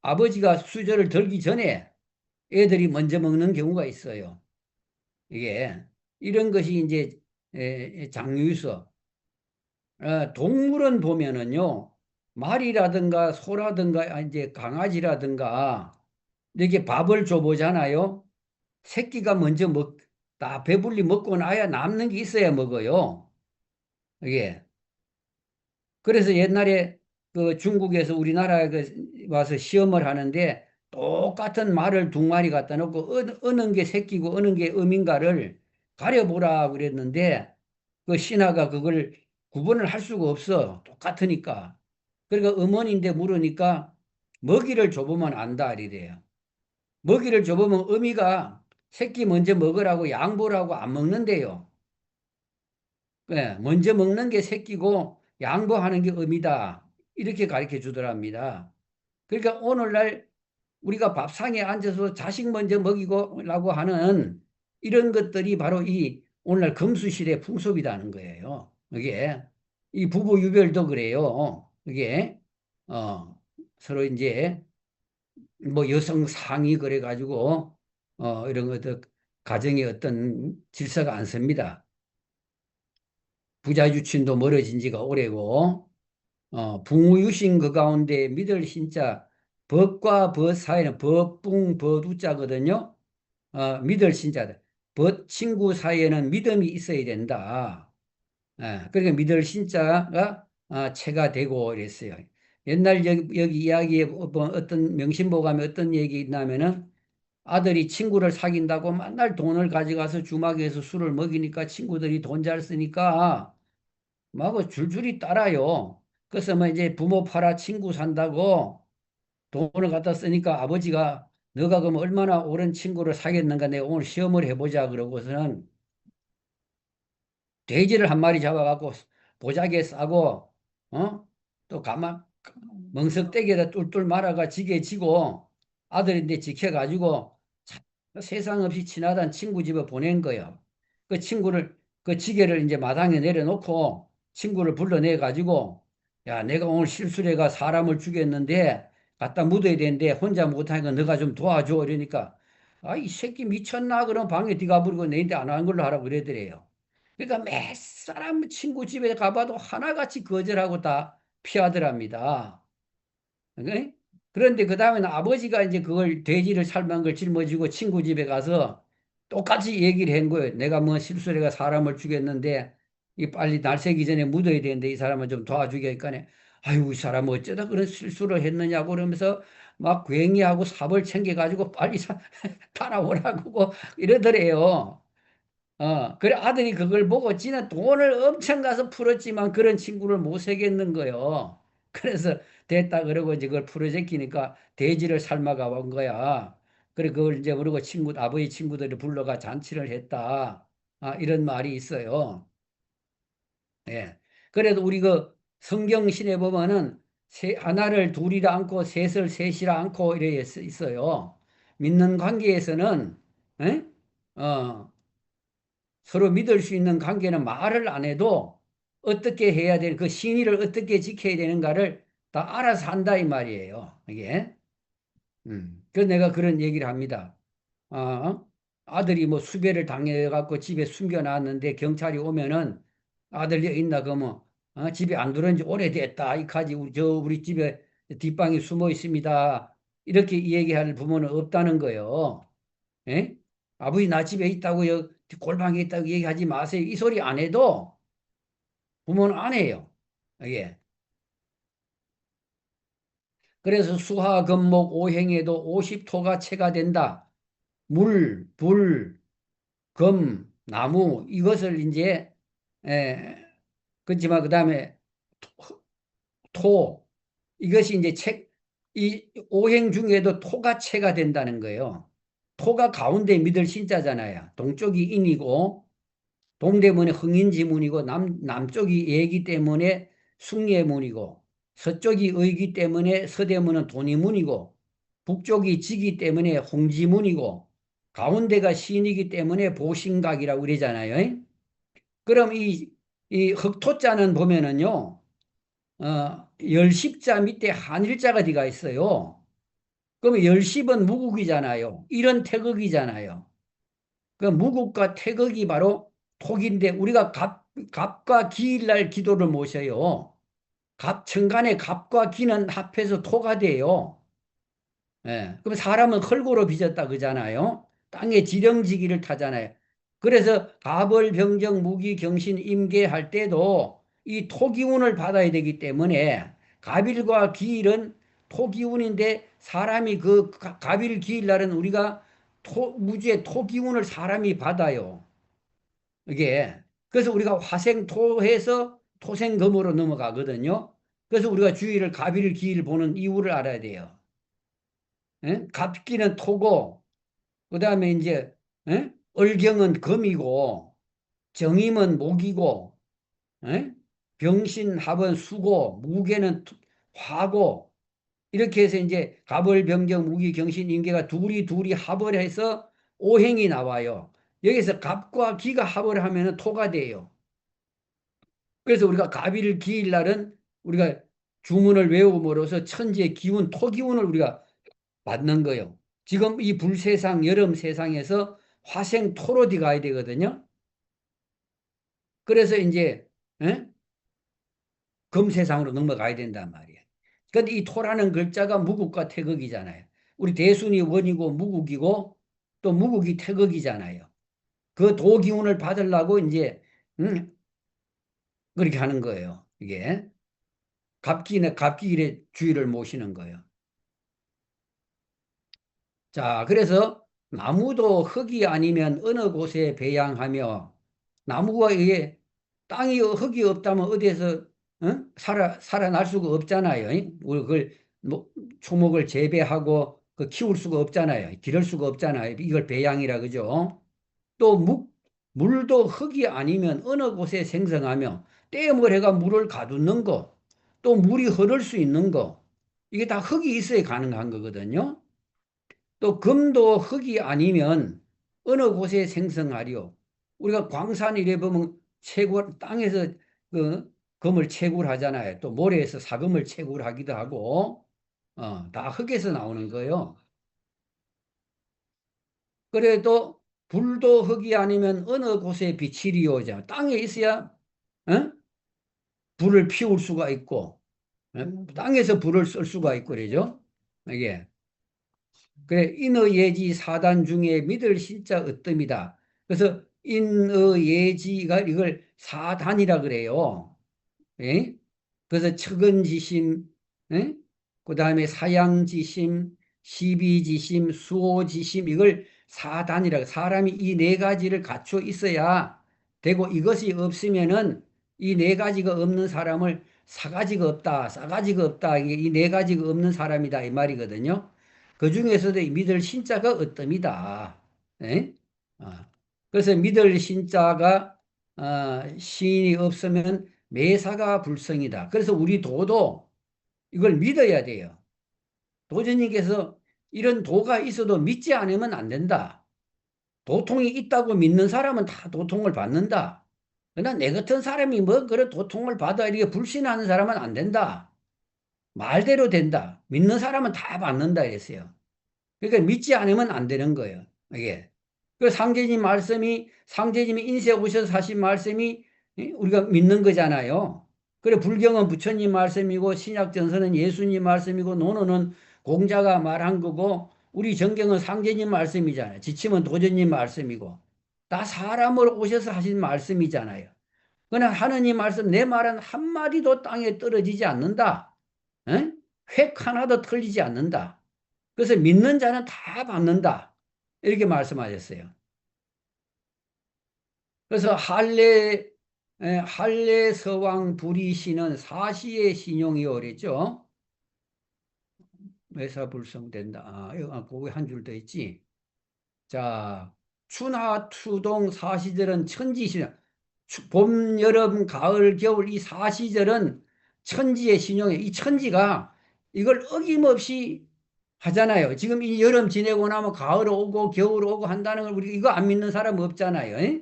아버지가 수저를 들기 전에 애들이 먼저 먹는 경우가 있어요. 이게 이런 것이 이제 장유유서. 동물은 보면은요, 말이라든가 소라든가 이제 강아지라든가 이렇게 밥을 줘보잖아요. 새끼가 먼저 다 배불리 먹고 나야 남는 게 있어야 먹어요. 이게. 그래서 옛날에 그 중국에서 우리나라에 와서 시험을 하는데 똑같은 말을 2마리 갖다 놓고 어느 게 새끼고 어느 게 음인가를 가려보라 그랬는데 그 신하가 그걸 구분을 할 수가 없어. 똑같으니까. 그러니까 어머니인데 물으니까 먹이를 줘보면 안다 이래요. 먹이를 줘보면 어미가 새끼 먼저 먹으라고 양보라고 안 먹는데요. 네, 먼저 먹는 게 새끼고 양보하는 게 어미다. 이렇게 가르쳐 주더랍니다. 그러니까 오늘날 우리가 밥상에 앉아서 자식 먼저 먹이고라고 하는 이런 것들이 바로 이 오늘날 금수실의 풍속이라는 거예요. 이게 이 부부 유별도 그래요. 이게 서로 이제 뭐 여성 상이 그래 가지고 이런 것들 가정의 어떤 질서가 안 섭니다. 부자 유친도 멀어진 지가 오래고 붕우유신 그 가운데 믿을 신자 법과 벗 사이는 법붕 벗우자거든요. 믿을 신자들 벗 친구 사이에는 믿음이 있어야 된다. 그러니까 믿을 신자가 체가 되고 이랬어요. 옛날 여기 이야기에 어떤 명심보감에 어떤 얘기 있냐면은 아들이 친구를 사귄다고 맨날 돈을 가져가서 주막에서 술을 먹이니까 친구들이 돈 잘 쓰니까 막 줄줄이 따라요. 그래서 뭐 이제 부모 팔아 친구 산다고 돈을 갖다 쓰니까 아버지가 너가 그럼 얼마나 오랜 친구를 사귀었는가 내가 오늘 시험을 해보자 그러고서는 돼지를 한 마리 잡아갖고 보자기에 싸고 또 멍석대기에다 뚫뚫 말아가 지게 지고 아들인데 지켜가지고 세상 없이 지나던 친구 집에 보낸 거예요. 그 친구를 그 지게를 이제 마당에 내려놓고 친구를 불러내 가지고 야 내가 오늘 실수를 해가 사람을 죽였는데 갖다 묻어야 되는데 혼자 못하니까 너가 좀 도와줘 이러니까 아 이 새끼 미쳤나 그럼 방에 뒤가 부르고 내인데 안 한 걸로 하라고 그러더래요. 그러니까 몇 사람 친구 집에 가봐도 하나같이 거절하고 다 피하더랍니다. 네? 그런데 그 다음에는 아버지가 이제 그걸 돼지를 삶은 걸 짊어지고 친구 집에 가서 똑같이 얘기를 한 거예요. 내가 뭐 실수로 해가 사람을 죽였는데 이 빨리 날 새기 전에 묻어야 되는데 이 사람을 좀 도와주겠까네. 아유, 이 사람 어쩌다 그런 실수를 했느냐고 그러면서 막 괜히하고 삽을 챙겨가지고 빨리 따라오라고 이러더래요. 그래 아들이 그걸 보고 지는 돈을 엄청 가서 풀었지만 그런 친구를 못 새겼는 거요. 그래서 됐다 그러고 이제 그걸 풀어제키니까 돼지를 삶아가 온 거야. 그래 그걸 이제 모르고 아버지 친구들이 불러가 잔치를 했다. 이런 말이 있어요. 예. 그래도 우리 그 성경신에 보면은 하나를 둘이라 않고 셋을 셋이라 않고 이래 있어요. 믿는 관계에서는 예? 서로 믿을 수 있는 관계는 말을 안 해도 어떻게 해야 되는 그 신의를 어떻게 지켜야 되는가를 다 알아서 한다 이 말이에요. 이게. 그래서 내가 그런 얘기를 합니다. 아들이 뭐 수배를 당해갖고 집에 숨겨놨는데 경찰이 오면은 아들 여기 있나 그러면 집에 안 들어온 지 오래됐다. 이까지 우리 집에 뒷방에 숨어 있습니다. 이렇게 얘기할 부모는 없다는 거예요. 예? 아버지 나 집에 있다고 골방에 있다고 얘기하지 마세요. 이 소리 안 해도 부모는 안 해요. 이게. 그래서 수화 금목 오행에도 50토가 체가 된다. 물, 불, 금, 나무 이것을 이제 그렇지만 그다음에 토 이것이 이제 이 오행 중에도 토가 체가 된다는 거예요. 토가 가운데 믿을 신자잖아요. 동쪽이 인이고 동대문이 흥인지문이고 남쪽이 예기 때문에 숭례문이고 서쪽이 의기 때문에 서대문은 돈이문이고 북쪽이 지기 때문에 홍지문이고 가운데가 신이기 때문에 보신각이라고 그러잖아요. 그럼 이 흑토자는 보면은요, 열십자 밑에 한일자가 들어가 있어요. 그럼 열십은 무국이잖아요. 일은 태극이잖아요. 그 무국과 태극이 바로 톡인데 우리가 갑과 기일날 기도를 모셔요. 천간에 갑과 기는 합해서 토가 돼요. 예. 그럼 사람은 흙으로 빚었다 그러잖아요. 땅에 지령지기를 타잖아요. 그래서 갑을 병정 무기 경신 임계할 때도 이 토기운을 받아야 되기 때문에 갑일과 기일은 토기운인데 사람이 그 갑일 기일 날은 우리가 무주의 토기운을 사람이 받아요. 이게 그래서 우리가 화생토해서 토생금으로 넘어가거든요. 그래서 우리가 주의를 갑일 기일 보는 이유를 알아야 돼요. 예? 갑기는 토고 그다음에 이제 을경은 금이고 정임은 목이고 예? 병신합은 수고 무게는 화고 이렇게 해서 이제 갑을 병정 무기 경신 임계가 둘이 합을 해서 오행이 나와요. 여기서 갑과 기가 합을 하면은 토가 돼요. 그래서 우리가 갑일 기일 날은 우리가 주문을 외움으로써 천지의 기운 토기운을 우리가 받는 거예요. 지금 이 불세상 여름 세상에서 화생 토로 가야 되거든요. 그래서 이제 금세상으로 넘어가야 된단 말이에요. 근데 이 토라는 글자가 무국과 태극이잖아요. 우리 대순이 원이고 무국이고 또 무국이 태극이잖아요. 그 도기운을 받으려고 이제 그렇게 하는 거예요. 이게 갑기일의 주의를 모시는 거예요. 자, 그래서 나무도 흙이 아니면 어느 곳에 배양하며 나무가 이게 땅이 흙이 없다면 어디에서 살아날 수가 없잖아요. 우리 그걸 초목을 재배하고 그 키울 수가 없잖아요. 기를 수가 없잖아요. 이걸 배양이라 그죠? 또 물도 흙이 아니면 어느 곳에 생성하며 댐을 해가 물을 가두는 거, 또 물이 흐를 수 있는 거, 이게 다 흙이 있어야 가능한 거거든요. 또 금도 흙이 아니면 어느 곳에 생성하리요. 우리가 광산 이래 보면 땅에서 그 금을 채굴하잖아요. 또 모래에서 사금을 채굴하기도 하고, 다 흙에서 나오는 거예요. 그래도 불도 흙이 아니면 어느 곳에 비치리요. 땅에 있어야 불을 피울 수가 있고, 땅에서 불을 쓸 수가 있고 그러죠. 이게. 그래, 인의예지 사단 중에 믿을 신자 으뜸이다. 그래서 인의예지가 이걸 사단이라 그래요. 예? 그래서 척은지심, 예? 그 다음에 사양지심, 시비지심, 수호지심 이걸 사단이라고 사람이 이 네 가지를 갖춰 있어야 되고 이것이 없으면은 이 네 가지가 없는 사람을 사가지가 없다, 싸가지가 없다, 이 네 가지가 없는 사람이다 이 말이거든요. 그 중에서도 이 믿을 신자가 어뜸이다. 예? 그래서 믿을 신자가 신이 없으면 매사가 불성이다. 그래서 우리 도도 이걸 믿어야 돼요. 도주님께서 이런 도가 있어도 믿지 않으면 안 된다. 도통이 있다고 믿는 사람은 다 도통을 받는다. 그러나 내 같은 사람이 뭐 그런 도통을 받아 이렇게 불신하는 사람은 안 된다. 말대로 된다. 믿는 사람은 다 받는다 이랬어요. 그러니까 믿지 않으면 안 되는 거예요. 이게. 그 상제님이 인쇄 오셔서 하신 말씀이 우리가 믿는 거잖아요. 그래, 불경은 부처님 말씀이고, 신약전서는 예수님 말씀이고, 논어는 공자가 말한 거고, 우리 정경은 상제님 말씀이잖아요. 지침은 도전님 말씀이고, 다 사람으로 오셔서 하신 말씀이잖아요. 그러나 하느님 말씀, 내 말은 한마디도 땅에 떨어지지 않는다. 에? 획 하나도 틀리지 않는다. 그래서 믿는 자는 다 받는다. 이렇게 말씀하셨어요. 그래서 할례 서왕 불이시는 사시의 신용이요 그랬죠. 매사불성된다. 거기 한 줄 더 있지. 자, 춘하투동 사시절은 천지신용. 봄, 여름, 가을, 겨울 이 사시절은 천지의 신용이에요. 이 천지가 이걸 어김없이 하잖아요. 지금 이 여름 지내고 나면 가을 오고 겨울 오고 한다는 걸 우리 이거 안 믿는 사람 없잖아요.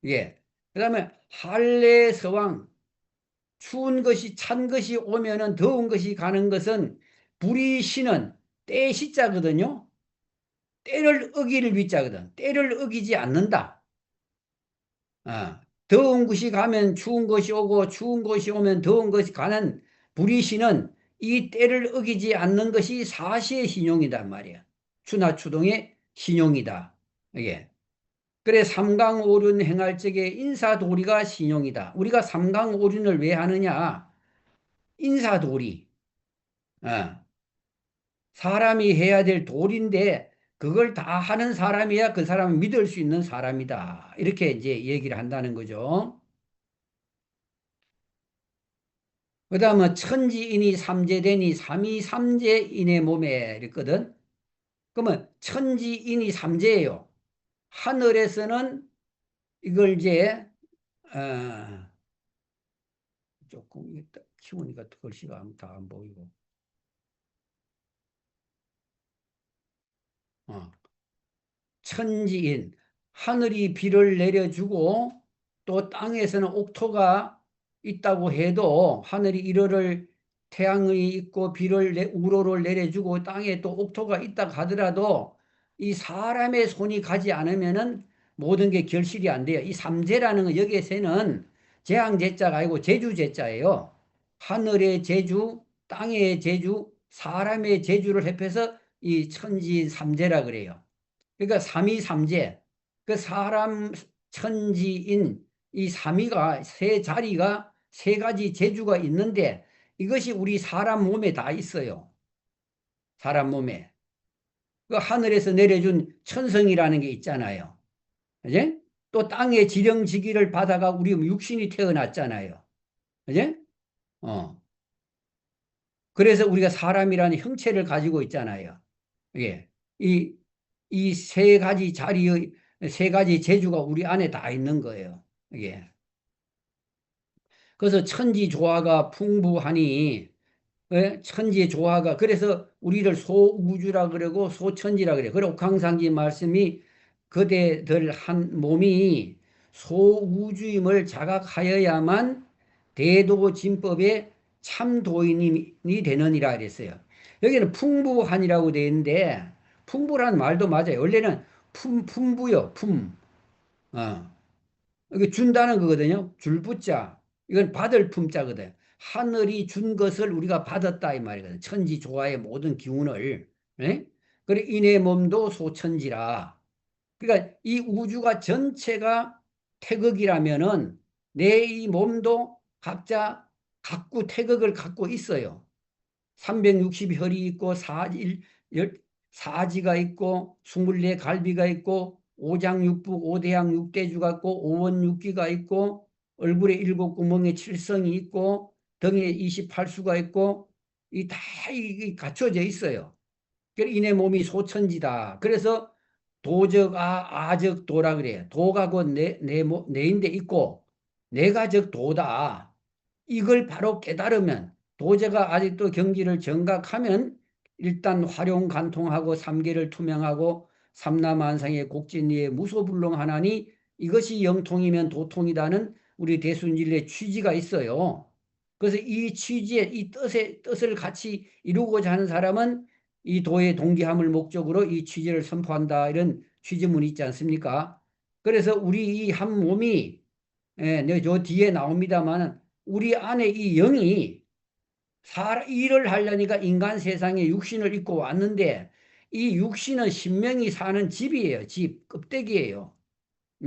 예. 그다음에 할례 서왕 추운 것이 찬 것이 오면은 더운 것이 가는 것은 불이 쉬는 때 시자거든요. 때를 어기를 위자거든. 때를 어기지 않는다. 더운 것이 가면 추운 것이 오고 추운 것이 오면 더운 것이 가는 불이 쉬는 이 때를 어기지 않는 것이 사시의 신용이단 말이야. 추나추동의 신용이다. 이게. 그래 삼강오륜 행할 적에 인사도리가 신용이다. 우리가 삼강오륜을 왜 하느냐? 인사도리. 사람이 해야 될 도리인데 그걸 다 하는 사람이야 그 사람을 믿을 수 있는 사람이다. 이렇게 이제 얘기를 한다는 거죠. 그 다음에 천지인이 삼재되니 삼위삼재인의 몸에 이랬거든. 그러면 천지인이 삼재예요. 하늘에서는 이걸 이제 조금 키우니까 글씨가 다 안 보이고 천지인 하늘이 비를 내려주고 또 땅에서는 옥토가 있다고 해도 하늘이 일월을 태양이 있고 비를 우로를 내려주고 땅에 또 옥토가 있다고 하더라도 이 사람의 손이 가지 않으면은 모든 게 결실이 안 돼요. 이 삼재라는 건 여기에서는 재앙재자가 아니고 재주재자예요. 하늘의 재주, 땅의 재주, 사람의 재주를 합해서 이 천지 삼재라 그래요. 그러니까 삼위삼재, 그 사람, 천지인 이 삼위가 세 자리가 세 가지 재주가 있는데 이것이 우리 사람 몸에 다 있어요. 사람 몸에. 그 하늘에서 내려준 천성이라는 게 있잖아요. 그지? 또 땅의 지령지기를 받아가 우리 육신이 태어났잖아요. 그지? 그래서 우리가 사람이라는 형체를 가지고 있잖아요. 예. 이 세 가지 자리의 세 가지 재주가 우리 안에 다 있는 거예요. 예. 그래서 천지 조화가 풍부하니 천지의 조화가 그래서 우리를 소우주라 그러고 소천지라 그래요. 그리고 옥황상지 말씀이 그대들 한 몸이 소우주임을 자각하여야만 대도진법의 참도인이 되느니라 그랬어요. 여기는 풍부한이라고 되어 있는데 풍부란 말도 맞아요. 원래는 품부요, 품. 이게 준다는 거거든요. 줄부자. 이건 받을 품자거든. 하늘이 준 것을 우리가 받았다 이 말이거든. 천지 조화의 모든 기운을. 예? 그래 이내 몸도 소천지라. 그러니까 이 우주가 전체가 태극이라면은 내 이 몸도 각자 각구 태극을 갖고 있어요. 360혈이 있고 사지가 있고 24갈비가 있고 오장육부 오대양육대주가 있고 오원육기가 있고 얼굴에 7구멍에 7성이 있고 등에 28수가 있고 이 다 갖춰져 있어요. 이내 몸이 소천지다. 그래서 도적아 아적도라 그래. 도가 곧 내인데 있고 내가 적도다. 이걸 바로 깨달으면 도제가 아직도 경지를 정각하면 일단 활용간통하고 삼계를 투명하고 삼라만상의 곡진리에 무소불능하나니 이것이 영통이면 도통이다는 우리 대순진리의 취지가 있어요. 그래서 이 취지에 이 뜻을 같이 이루고자 하는 사람은 이 도의 동기함을 목적으로 이 취지를 선포한다. 이런 취지문이 있지 않습니까? 그래서 우리 이 한 몸이 저 뒤에 나옵니다만 우리 안에 이 영이 일을 하려니까 인간 세상에 육신을 입고 왔는데 이 육신은 신명이 사는 집이에요. 집, 껍데기예요.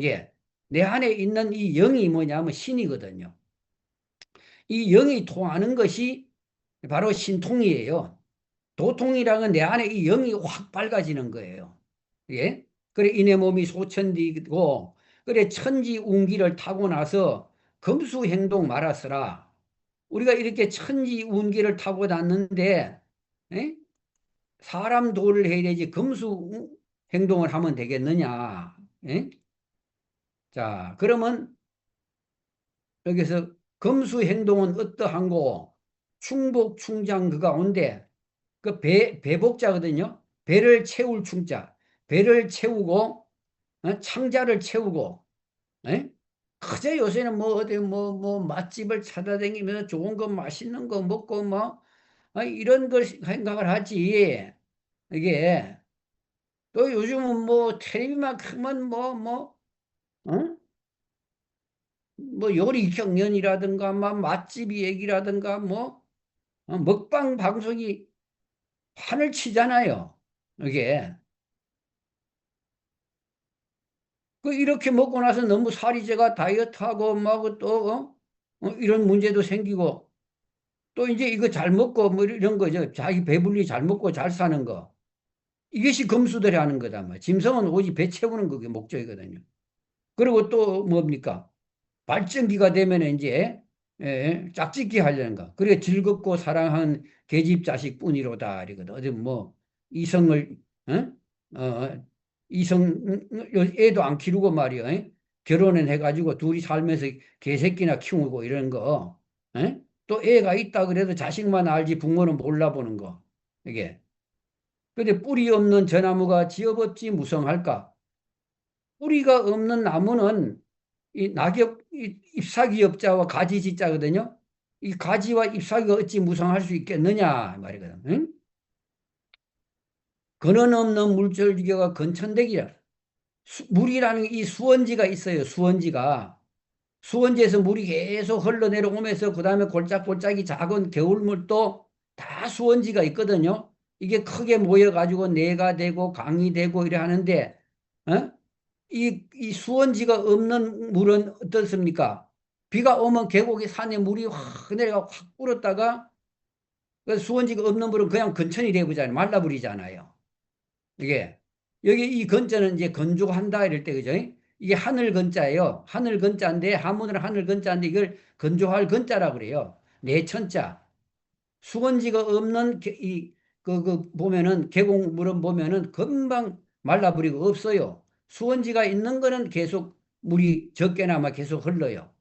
예. 내 안에 있는 이 영이 뭐냐면 신이거든요. 이 영이 통하는 것이 바로 신통이에요. 도통이랑은 내 안에 이 영이 확 밝아지는 거예요. 예? 그래, 이내 몸이 소천디고, 그래, 천지 운기를 타고 나서 금수 행동 말았으라. 우리가 이렇게 천지 운기를 타고 났는데, 예? 사람 도를 해야 되지, 금수 행동을 하면 되겠느냐. 예? 자, 그러면 여기서 금수 행동은 어떠한고, 충복, 충장, 그 가운데, 그 배복자거든요. 배를 채울 충자. 배를 채우고, 창자를 채우고, 예? 그저 요새는 뭐, 어디, 맛집을 찾아다니면서 좋은 거, 맛있는 거 먹고, 이런 걸 생각을 하지. 이게, 또 요즘은 뭐, 텔레비만 크면 어? 요리 경연이라든가, 맛집 얘기라든가, 먹방 방송이 판을 치잖아요. 이게. 이렇게 먹고 나서 너무 살이 쪄가 다이어트하고 또 이런 문제도 생기고 또 이제 이거 잘 먹고 뭐 이런 거죠. 자기 배불리 잘 먹고 잘 사는 거. 이것이 금수들이 하는 거다. 짐승은 오직 배 채우는 그게 목적이거든요. 그리고 또 뭡니까? 발전기가 되면 이제 짝짓기 하려는 거. 그래 즐겁고 사랑하는 계집 자식뿐이로다 이거든. 어디 이성을 이성 애도 안 키우고 말이야. 결혼은 해가지고 둘이 살면서 개새끼나 키우고 이런 거. 또 애가 있다 그래도 자식만 알지 부모는 몰라보는 거. 이게. 근데 뿌리 없는 저 나무가 지어봤지 무성할까? 뿌리가 없는 나무는 이 낙엽, 잎사귀 엽자와 가지지자거든요. 이 가지와 잎사귀가 어찌 무성할 수 있겠느냐 말이거든. 응? 근원 없는 물줄기가 근천대기야. 물이라는 이 수원지가 있어요. 수원지가. 수원지에서 물이 계속 흘러내려오면서 그 다음에 골짝골짝이 작은 겨울물도 다 수원지가 있거든요. 이게 크게 모여가지고 내가 되고 강이 되고 이래 하는데 어? 이 수원지가 없는 물은 어떻습니까? 비가 오면 계곡이 산에 물이 확 내려가 확 불었다가 그 수원지가 없는 물은 그냥 건천이 되버잖아요. 말라버리잖아요. 이게 여기 이 건자는 이제 건조한다 이럴 때 그죠? 이게 하늘 건자예요. 하늘 건자인데 한문으로 하늘 건자인데 이걸 건조할 건자라고 그래요. 내천자. 수건지가 없는 보면은 계곡물은 보면은 금방 말라버리고 없어요. 수원지가 있는 거는 계속 물이 적게나마 계속 흘러요.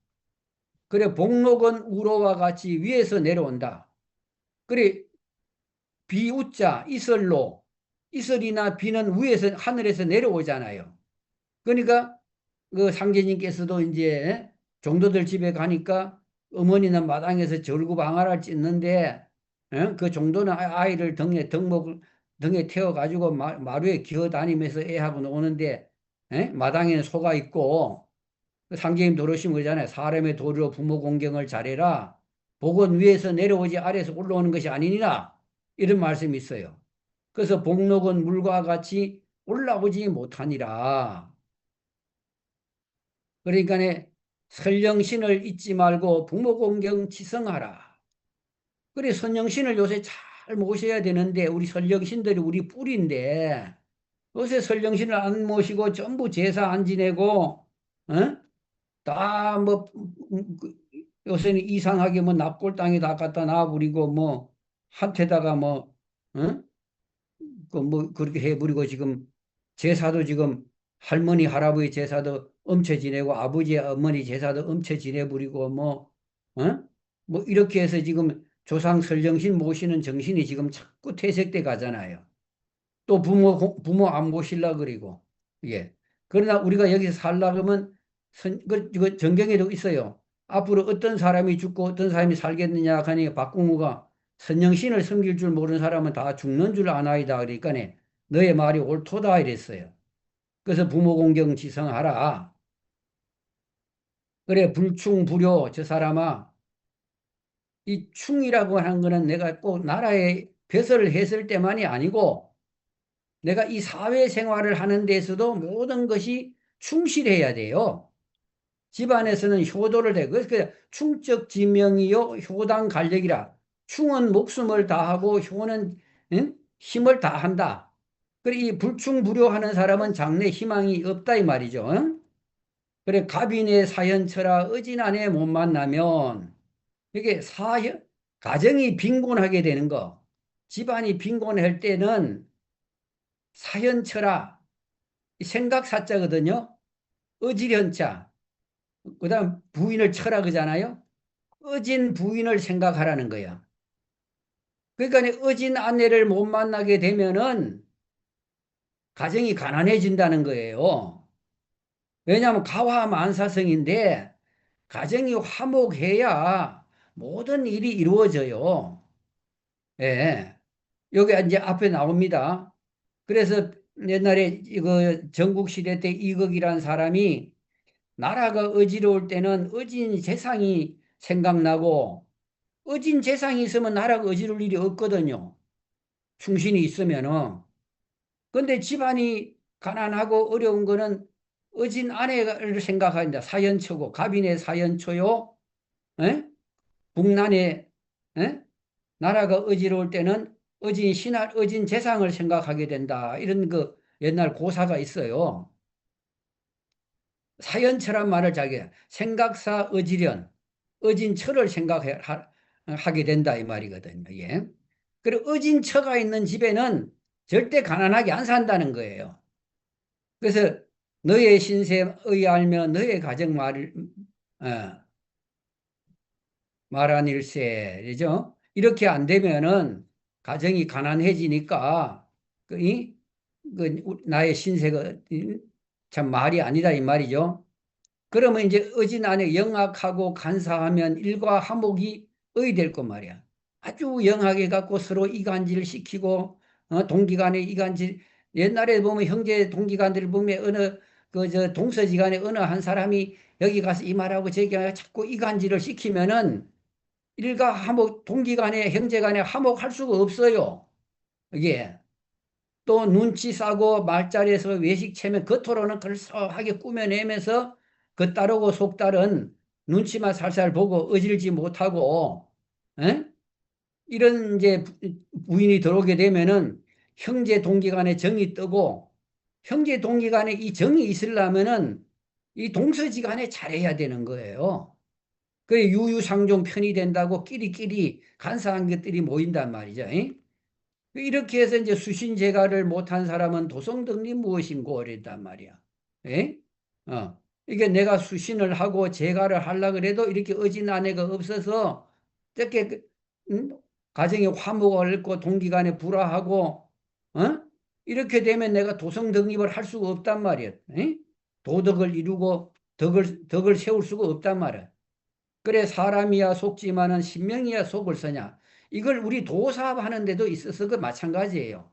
그래 복록은 우로와 같이 위에서 내려온다. 그래 비우자 이슬로 이슬이나 비는 위에서 하늘에서 내려오잖아요. 그러니까 그 상제님께서도 이제 종도들 집에 가니까 어머니는 마당에서 절구방아를 찢는데 그 정도는 아이를 등에 태워가지고 마루에 기어다니면서 애하고 노는데 마당에는 소가 있고 그 상제님 도르신 거잖아요. 사람의 도리로 부모 공경을 잘해라. 복은 위에서 내려오지 아래에서 올라오는 것이 아니니라. 이런 말씀이 있어요. 그래서 복록은 물과 같이 올라오지 못하니라. 그러니까 선령신을 잊지 말고 부모 공경 치성하라. 그래 선령신을 요새 잘 모셔야 되는데 우리 선령신들이 우리 뿌리인데 요새 선령신을 안 모시고 전부 제사 안 지내고 다뭐 요새는 이상하게 납골 땅에다 갖다 놔버리고 한테다가 어? 뭐 그렇게 해버리고 지금 제사도 지금 할머니 할아버지 제사도 엄청 지내고 아버지 어머니 제사도 엄청 지내버리고 뭐 이렇게 해서 지금 조상 설정신 모시는 정신이 지금 자꾸 퇴색돼 가잖아요. 또 부모 안 모실라 그리고 예. 그러나 우리가 여기서 살라 그러면 그 정경에도 있어요. 앞으로 어떤 사람이 죽고 어떤 사람이 살겠느냐 하니 박공우가 선영신을 섬길 줄 모르는 사람은 다 죽는 줄 아나이다. 그러니까 너의 말이 옳도다 이랬어요. 그래서 부모 공경 지성하라. 그래 불충불효 저 사람아 이 충이라고 하는 거는 내가 꼭 나라에 벼슬을 했을 때만이 아니고 내가 이 사회생활을 하는 데서도 모든 것이 충실해야 돼요. 집안에서는 효도를 해. 그래서 충적지명이요 효당간력이라. 충은 목숨을 다하고 효는 힘을 다한다. 그래 이 불충불효하는 사람은 장래 희망이 없다 이 말이죠. 그래 갑인의 사연처라 의진 안에 못 만나면 이게 가정이 빈곤하게 되는 거. 집안이 빈곤할 때는 사연처라 생각사자거든요. 어지련자. 그다음 부인을 쳐라 그러잖아요. 어진 부인을 생각하라는 거야. 그러니까 어진 아내를 못 만나게 되면은 가정이 가난해진다는 거예요. 왜냐하면 가화만사성인데 가정이 화목해야 모든 일이 이루어져요. 예. 여기 이제 앞에 나옵니다. 그래서 옛날에 이거 전국시대 때 이극이라는 사람이 나라가 어지러울 때는 어진 재상이 생각나고 어진 재상이 있으면 나라가 어지러울 일이 없거든요. 충신이 있으면은. 근데 집안이 가난하고 어려운 거는 어진 아내를 생각한다. 사연초고 갑인의 사연초요. 에? 국난에 에? 나라가 어지러울 때는 어진 신할 어진 재상을 생각하게 된다. 이런 그 옛날 고사가 있어요. 사연처란 말을 자기 생각사 어지련 어진처를 생각하게 된다 이 말이거든요. 예. 그리고 어진처가 있는 집에는 절대 가난하게 안 산다는 거예요. 그래서 너의 신세의 알며 너의 가정 말한일세죠. 이렇게 안 되면은 가정이 가난해지니까 나의 신세가 참 말이 아니다 이 말이죠. 그러면 이제 어진 안에 영악하고 간사하면 일과 화목이 의될 것 말이야. 아주 영하게 갖고 서로 이간질 시키고 동기간에 이간질 옛날에 보면 형제 동기간들 보면 어느 저 동서지간에 어느 한 사람이 여기 가서 이 말하고 저기 가서 자꾸 이간질을 시키면은 일가 화목 동기간에 형제간에 화목할 수가 없어요. 이게 또 눈치 싸고 말자리에서 외식 체면 겉으로는 걸썩하게 꾸며내면서 겉다르고 속다른 눈치만 살살 보고 어질지 못하고 에? 이런 이제 부인이 들어오게 되면은 형제 동기간에 정이 뜨고 형제 동기간에 이 정이 있으려면은 이 동서지간에 잘해야 되는 거예요. 그래 유유상종 편이 된다고 끼리끼리 간사한 것들이 모인단 말이죠. 이렇게 해서 이제 수신제가를 못한 사람은 도성등리 무엇인고 이랬단 말이야. 에? 이게 내가 수신을 하고 제가를 하려고 그래도 이렇게 어진 아내가 없어서 이렇게 가정에 화목을 얻고 동기간에 불화하고 이렇게 되면 내가 도성등립을 할 수가 없단 말이야. 도덕을 이루고 덕을 세울 수가 없단 말이야. 그래 사람이야 속지만은 신명이야 속을 서냐. 이걸 우리 도사하는 데도 있어서 그 마찬가지예요.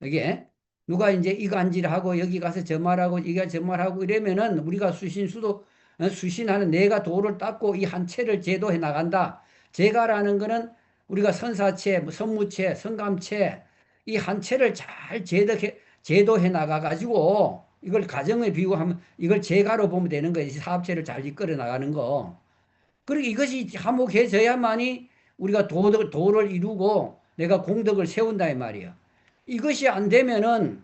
이게 누가 이제 이간질하고 여기 가서 저 말하고 이가 저 말하고 이러면은 우리가 수신하는 내가 도를 닦고 이 한 채를 제도해 나간다. 제가라는 거는 우리가 선사체, 선무체, 성감체 이 한 채를 잘 제도해 나가 가지고 이걸 가정에 비유하면 이걸 제가로 보면 되는 거예요. 사업체를 잘 이끌어 나가는 거. 그리고 이것이 화목해져야만이 우리가 도를 이루고 내가 공덕을 세운다 이 말이야. 이것이 안 되면은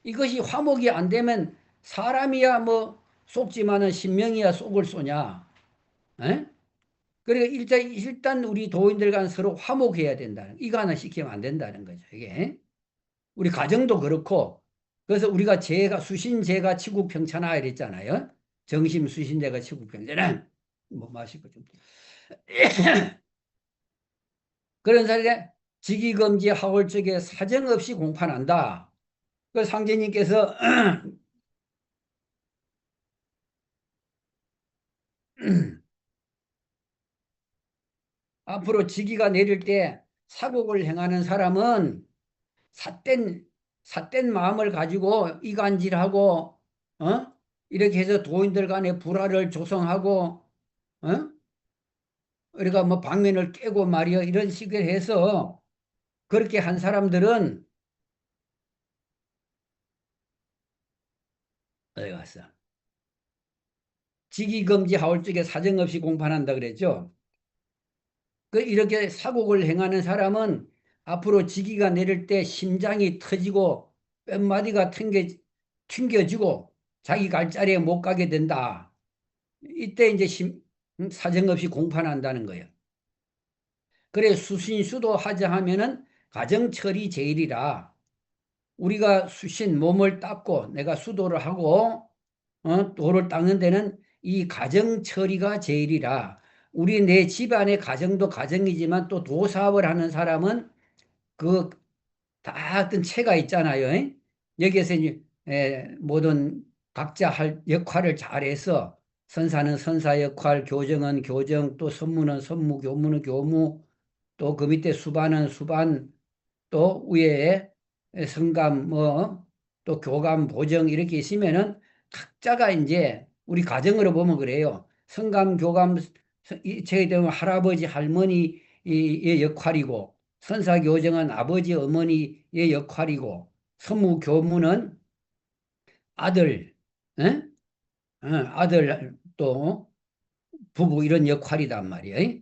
이것이 화목이 안 되면 사람이야 뭐 속지만은 신명이야 속을 쏘냐. 에? 그러니까 일단 우리 도인들 간 서로 화목해야 된다는 이거 하나 시키면 안 된다는 거죠. 이게 우리 가정도 그렇고. 그래서 우리가 재가 수신재가 치국평천하 이랬잖아요. 정심 수신재가 치국평천하. 뭐 마시고 좀. 그런 사람에 직위검지 하월적에 사정없이 공판한다. 그 상제님께서 앞으로 직위가 내릴 때 사곡을 행하는 사람은 삿된 마음을 가지고 이간질하고, 어? 이렇게 해서 도인들 간에 불화를 조성하고, 어? 우리가 뭐 방면을 깨고 말이야, 이런 식으로 해서 그렇게 한 사람들은 어디 갔어? 직위검지 하울적에 사정없이 공판한다 그랬죠. 그 이렇게 사곡을 행하는 사람은 앞으로 직위가 내릴 때 심장이 터지고 뼘마디가 튕겨지고 자기 갈 자리에 못 가게 된다. 이때 이제 사정없이 공판한다는 거예요. 그래 수신수도 하자 하면은 가정철이 제일이라. 우리가 수신 몸을 닦고 내가 수도를 하고 도를 닦는 데는 이 가정처리가 제일이라. 우리 내 집안의 가정도 가정이지만 또 도사업을 하는 사람은 그 다 어떤 체가 있잖아요. 여기에서 이제 모든 각자 할 역할을 잘해서 선사는 선사 역할, 교정은 교정, 또 선무는 선무, 교무는 교무, 또 그 밑에 수반은 수반, 또 위에 성감, 뭐, 또 교감, 보정 이렇게 있으면은 각자가 이제 우리 가정으로 보면 그래요. 성감, 교감, 저희 되면 할아버지, 할머니의 역할이고, 선사, 교정은 아버지, 어머니의 역할이고, 선무, 교무는 아들, 에? 아들 또 부부 이런 역할이단 말이에요.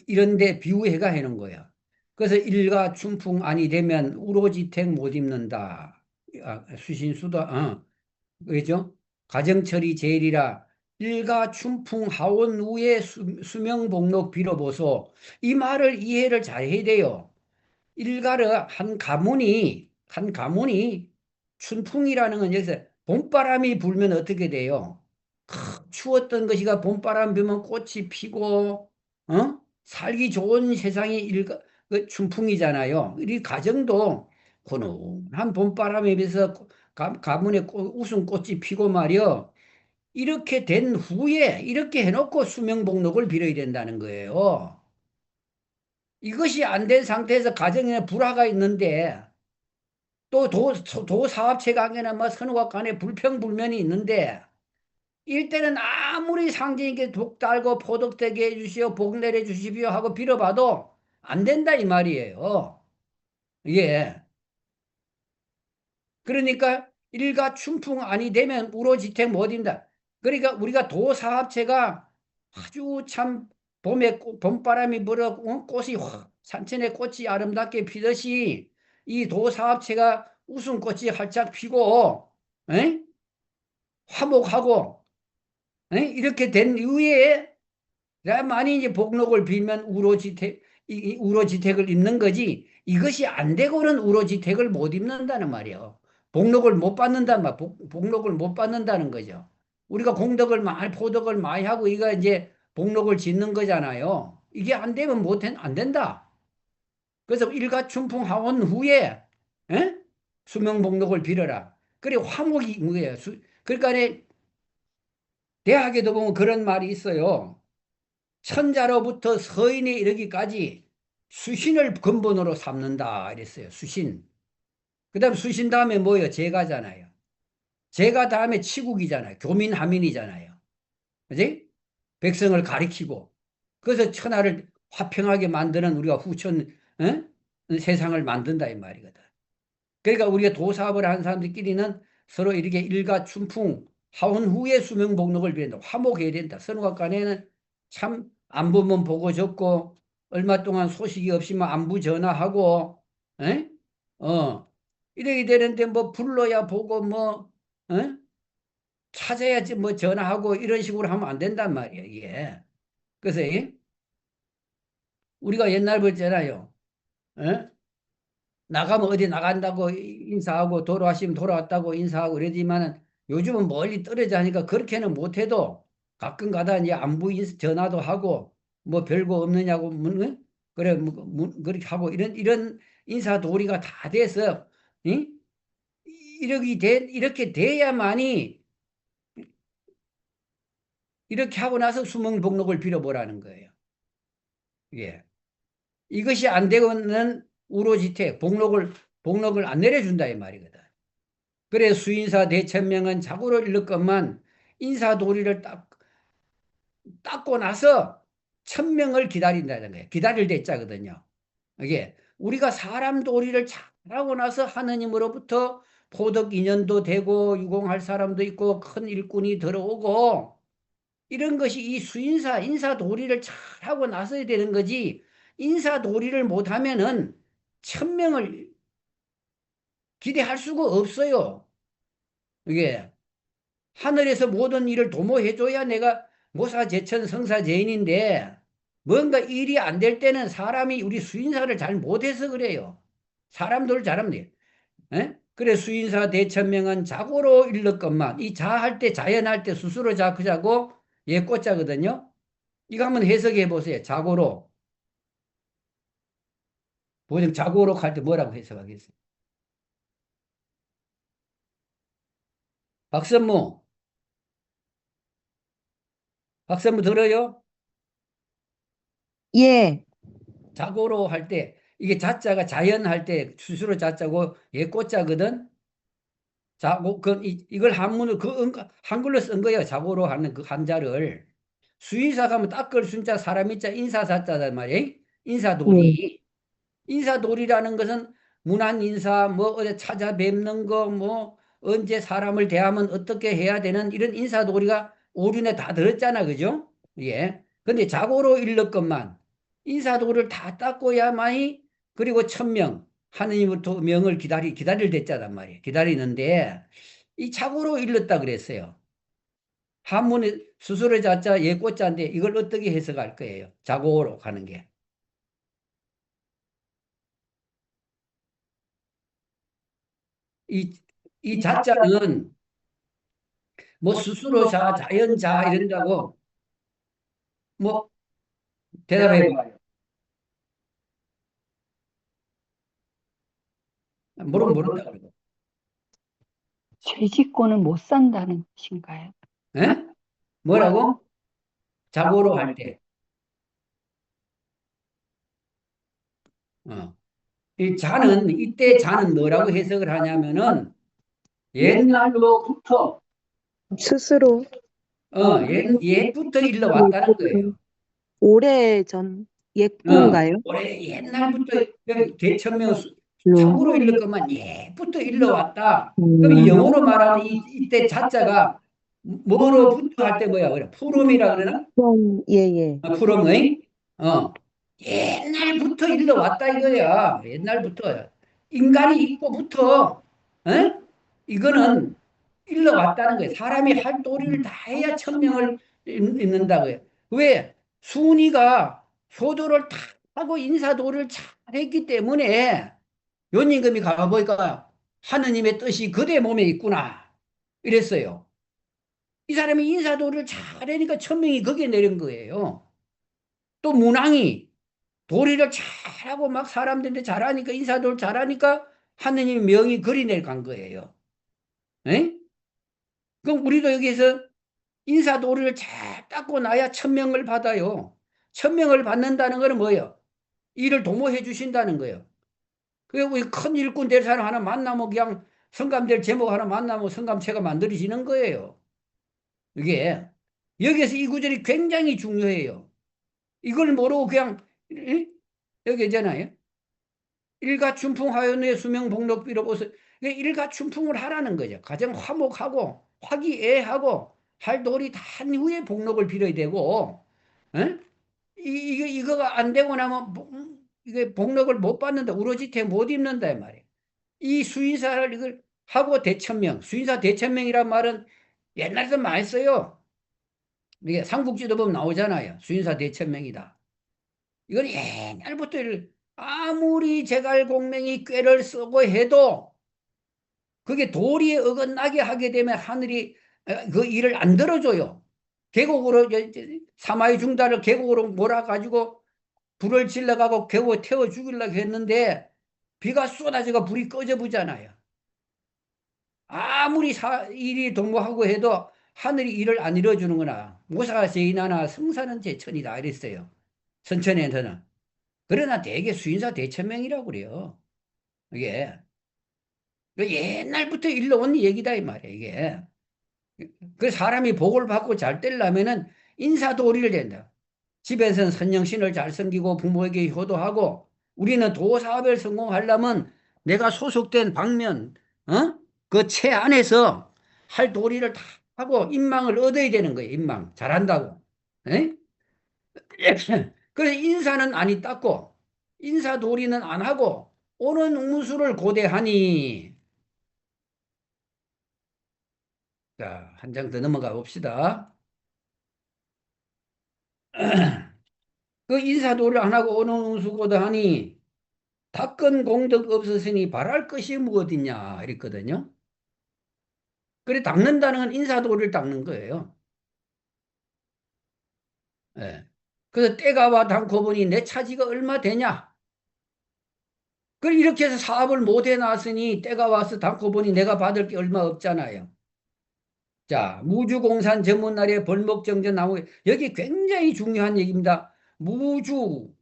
이런데 비유해가 해놓은 거야. 그래서 일가 춘풍 아니 되면 우로지택 못 입는다. 수신수도, 그죠? 가정철이 제일이라 일가 춘풍 하원 후에 수명복록 빌어보소. 이 말을 이해를 잘 해야 돼요. 일가르 한 가문이 춘풍이라는 건 여기서 봄바람이 불면 어떻게 돼요? 추웠던 것이가 봄바람 불면 꽃이 피고, 살기 좋은 세상이 그 춘풍이잖아요. 이 가정도 고운한 봄바람에 비해서 가문에 웃음꽃이 피고 말이요. 이렇게 된 후에 이렇게 해놓고 수명복록을 빌어야 된다는 거예요. 이것이 안 된 상태에서 가정에 불화가 있는데 또 도사업체 관계나 뭐 선후가 간에 불평불면이 있는데 일때는 아무리 상징에게 독 달고 포덕되게 해주시오 복 내려 주십시오 하고 빌어봐도 안 된다 이 말이에요. 예. 그러니까 일가 춘풍 아니 되면 우로지택 못 입니다. 그러니까 우리가 도사업체가 아주 참 봄에 봄바람이 불어 꽃이 산천에 꽃이 아름답게 피듯이 이 도사업체가 웃음꽃이 활짝 피고 에? 화목하고 이렇게 된 이후에 많이 이제 복록을 빌면 우로지택을 입는 거지. 이것이 안 되고는 우로지택을 못 입는다는 말이에요. 복록을 못 받는단 말, 복록을 못 받는다는 거죠. 우리가 공덕을 많이 포덕을 많이 하고 이거 이제 복록을 짓는 거잖아요. 이게 안 되면 안 된다. 그래서 일가춘풍 하원 후에 수명복록을 빌어라. 그래 화목이 뭐예요? 그러니까 대학에도 보면 그런 말이 있어요. 천자로부터 서인에 이르기까지 수신을 근본으로 삼는다 이랬어요. 수신. 그 다음에 수신 다음에 뭐예요? 제가잖아요. 제가 다음에 치국이잖아요. 교민하민이잖아요. 그지? 백성을 가리키고. 그래서 천하를 화평하게 만드는 우리가 후천 세상을 만든다 이 말이거든. 그러니까 우리가 도사업을 하는 사람들끼리는 서로 이렇게 일가춘풍 하원 후에 수명복록을 비한다. 화목해야 된다. 선후가 간에는 참 안부면 보고 적고 얼마 동안 소식이 없으면 안부 전화하고 에? 이래야 되는데 뭐 불러야 보고 뭐 찾아야지 뭐 전화하고 이런 식으로 하면 안 된단 말이야 이게. 그래서 우리가 옛날 봤잖아요. 나가면 어디 나간다고 인사하고 돌아가시면 돌아왔다고 인사하고 그러지만은 요즘은 멀리 떨어져 하니까 그렇게는 못해도 가끔 가다 이제 안부 전화도 하고 뭐 별거 없느냐고 묻는 그래 그렇게 하고 이런 인사 도리가 다 돼서 응? 이렇게 돼야만이 이렇게 하고 나서 수명복록을 빌어보라는 거예요. 예. 이것이 안 되고는 우로지태 복록을 안 내려준다 이 말이거든. 그래 수인사 대천명은 자고로 일렀건만 인사도리를 닦고 나서 천명을 기다린다는 거예요. 기다릴 대자거든요. 이게 우리가 사람 도리를 잘하고 나서 하느님으로부터 포덕 인연도 되고 유공할 사람도 있고 큰 일꾼이 들어오고 이런 것이 이 수인사 인사 도리를 잘하고 나서야 되는 거지. 인사 도리를 못하면은 천명을 기대할 수가 없어요. 이게 하늘에서 모든 일을 도모해줘야 내가 모사제천 성사제인인데 뭔가 일이 안 될 때는 사람이 우리 수인사를 잘 못해서 그래요. 사람들 잘하면 돼. 에? 그래 수인사 대천명은 자고로 일렀건만 이 자할 때 자연할 때 스스로 자 그 자고 예꽃자거든요. 이거 한번 해석해 보세요. 자고로 보통 자고로 할 때 뭐라고 해석하겠어요? 박선무 들어요? 예, 자고로 할 때 이게 자자가 자연할 때 스스로 자자고 예꽃자거든. 자고 이걸 한문을 한글로 쓴 거예요. 자고로 하는 그 한자를 수의사 가면 닦을 순자 사람이자 인사사자단 말이에요. 인사도리. 인사도리라는 것은 문안 인사 뭐 어디 찾아뵙는 거 뭐 언제 사람을 대하면 어떻게 해야 되는 이런 인사도리가 오륜에 다 들었잖아. 그죠? 예. 근데 자고로 일렀건만 인사도를 다 닦고야만이 그리고 천명 하느님부터 명을 기다릴 대자단 말이에요. 기다리는데 이 자고로 일렀다 그랬어요. 한문에 수술의 자자 예꽃자인데 이걸 어떻게 해석할 거예요? 자고로 가는 게. 이 자자는 뭐 스스로자, 자연자 이런다고 뭐 대답해 봐요. 모른다 그러고. 죄짓고는 못 산다는 것인가요? 예? 뭐라고? 자고로 할 때. 이때 자는 뭐라고 해석을 하냐면은 옛날로부터 스스로 옛부터 일러왔다는 거예요. 오래전 옛군가요? 올해 옛날부터 여기 대천명 참으로 일러 것만 옛부터 일러왔다. 그럼 이 영어로 말하는 이때 자자가 뭐로부터 할 때 뭐야? 그래 푸름이라 그러나? 예. 푸름의 옛날부터 일러왔다 이거야. 옛날부터 인간이 있고부터 이거는 일러왔다는 거예요. 사람이 할 도리를 다 해야 천명을 읽는다고요. 왜? 순이가 소도를 다 하고 인사도를 잘했기 때문에 연임금이 가보니까 하느님의 뜻이 그대 몸에 있구나 이랬어요. 이 사람이 인사도를 잘하니까 천명이 거기에 내린 거예요. 또 문왕이 도리를 잘하고 막 사람들한테 잘하니까 인사도를 잘하니까 하느님 명이 그리 내려간 거예요. 에? 그럼 우리도 여기서 인사도리를 잘 닦고 나야 천명을 받아요. 천명을 받는다는 것은 뭐예요? 일을 도모해 주신다는 거예요. 그리고 큰 일꾼 될 사람 하나 만나면 그냥 성감 될 제목 하나 만나면 성감체가 만들어지는 거예요. 이게 여기에서 이 구절이 굉장히 중요해요. 이걸 모르고 그냥 여기 있잖아요. 일가춘풍하연의 수명복록비로 보세요. 일가춘풍을 하라는 거죠. 가정 화목하고 화기애애하고 할 도리 다 한 후에 복록을 빌어야 되고 이거가 안 되고 나면 이게 복록을 못 받는다. 우로지태 못 입는다 이 말이에요. 이 수인사를 이걸 하고 대천명 수인사 대천명이란 말은 옛날에도 많이 써요. 이게 삼국지도 보면 나오잖아요. 수인사 대천명이다. 이건 옛날부터 아무리 제갈공명이 꾀를 쓰고 해도 그게 도리에 어긋나게 하게 되면 하늘이 그 일을 안 들어줘요. 계곡으로 사마이 중달을 계곡으로 몰아가지고 불을 질러가고 겨우 태워 죽이려고 했는데 비가 쏟아져가 불이 꺼져 보잖아요. 아무리 일이 동무하고 해도 하늘이 일을 안 이뤄주는구나. 모사가 제인하나 성사는 제천이다 이랬어요. 선천에서는. 그러나 대개 수인사 대천명이라고 그래요. 이게 옛날부터 일러온 얘기다 이 말이에요. 이게 그 사람이 복을 받고 잘 되려면은 인사도리를 된다. 집에서는 선영신을 잘 섬기고 부모에게 효도하고 우리는 도사업을 성공하려면 내가 소속된 방면, 그 채 안에서 할 도리를 다 하고 인망을 얻어야 되는 거예요. 인망. 잘한다고. 에? 그래서 인사는 아니 닦고 인사도리는 안 하고 오는 운수를 고대하니. 자, 한 장 더 넘어가 봅시다. 그 인사도를 안 하고 오는 운수고도 하니 닦은 공덕 없으시니 바랄 것이 무엇이냐 이랬거든요. 그래 닦는다는 건 인사도를 닦는 거예요. 예. 그래서 때가 와 닦고 보니 내 차지가 얼마 되냐. 그래 이렇게 해서 사업을 못 해놨으니 때가 와서 닦고 보니 내가 받을 게 얼마 없잖아요. 자, 무주공산 전문날에 벌목정전 나무 여기 굉장히 중요한 얘기입니다. 무주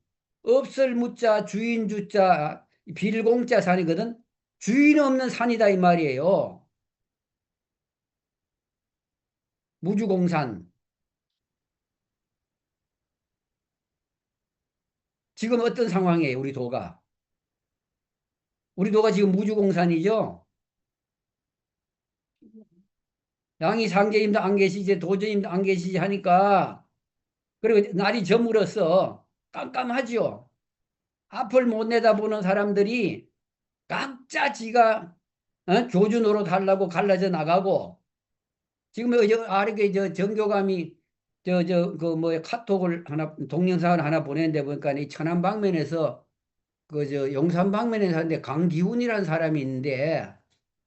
없을 무자 주인 주자 빌공자 산이거든. 주인 없는 산이다 이 말이에요. 무주공산. 지금 어떤 상황이에요, 우리 도가? 우리 도가 지금 무주공산이죠? 양이 상제님도 안 계시지, 도저님도 안 계시지 하니까, 그리고 날이 저물어서 깜깜하죠? 앞을 못 내다보는 사람들이 각자 지가 교주 노릇하려고 갈라져 나가고, 지금 아래게 정교감이 그 카톡을 하나, 동영상을 하나 보냈는데 보니까 이 천안 방면에서 용산 방면에서 하는데 강기훈이라는 사람이 있는데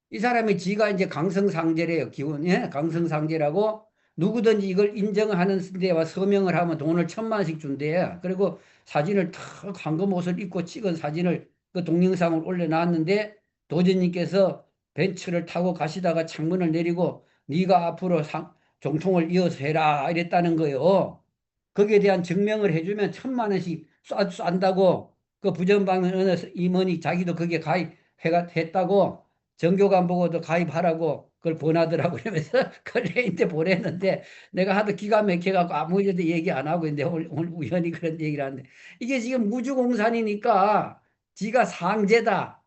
이 사람이 지가 이제 강성상제래요. 기훈, 예? 강성상제라고 누구든지 이걸 인정하는 데와 서명을 하면 돈을 1,000만 원씩 준대. 그리고 사진을 탁 황금 옷을 입고 찍은 사진을 그 동영상을 올려놨는데 도전님께서 벤츠를 타고 가시다가 창문을 내리고 네가 앞으로 종통을 이어서 해라 이랬다는 거예요. 거기에 대한 증명을 해주면 1,000만 원씩 쏜다고 그 부전방면 어느 임원이 자기도 거기에 가입했다고 정교관 보고도 가입하라고 그걸 권하더라고 그러면서 클레인데 보냈는데 내가 하도 기가 막혀갖고 아무 일도 얘기 안 하고 있는데 오늘 우연히 그런 얘기를 하는데 이게 지금 무주공산이니까 지가 상제다.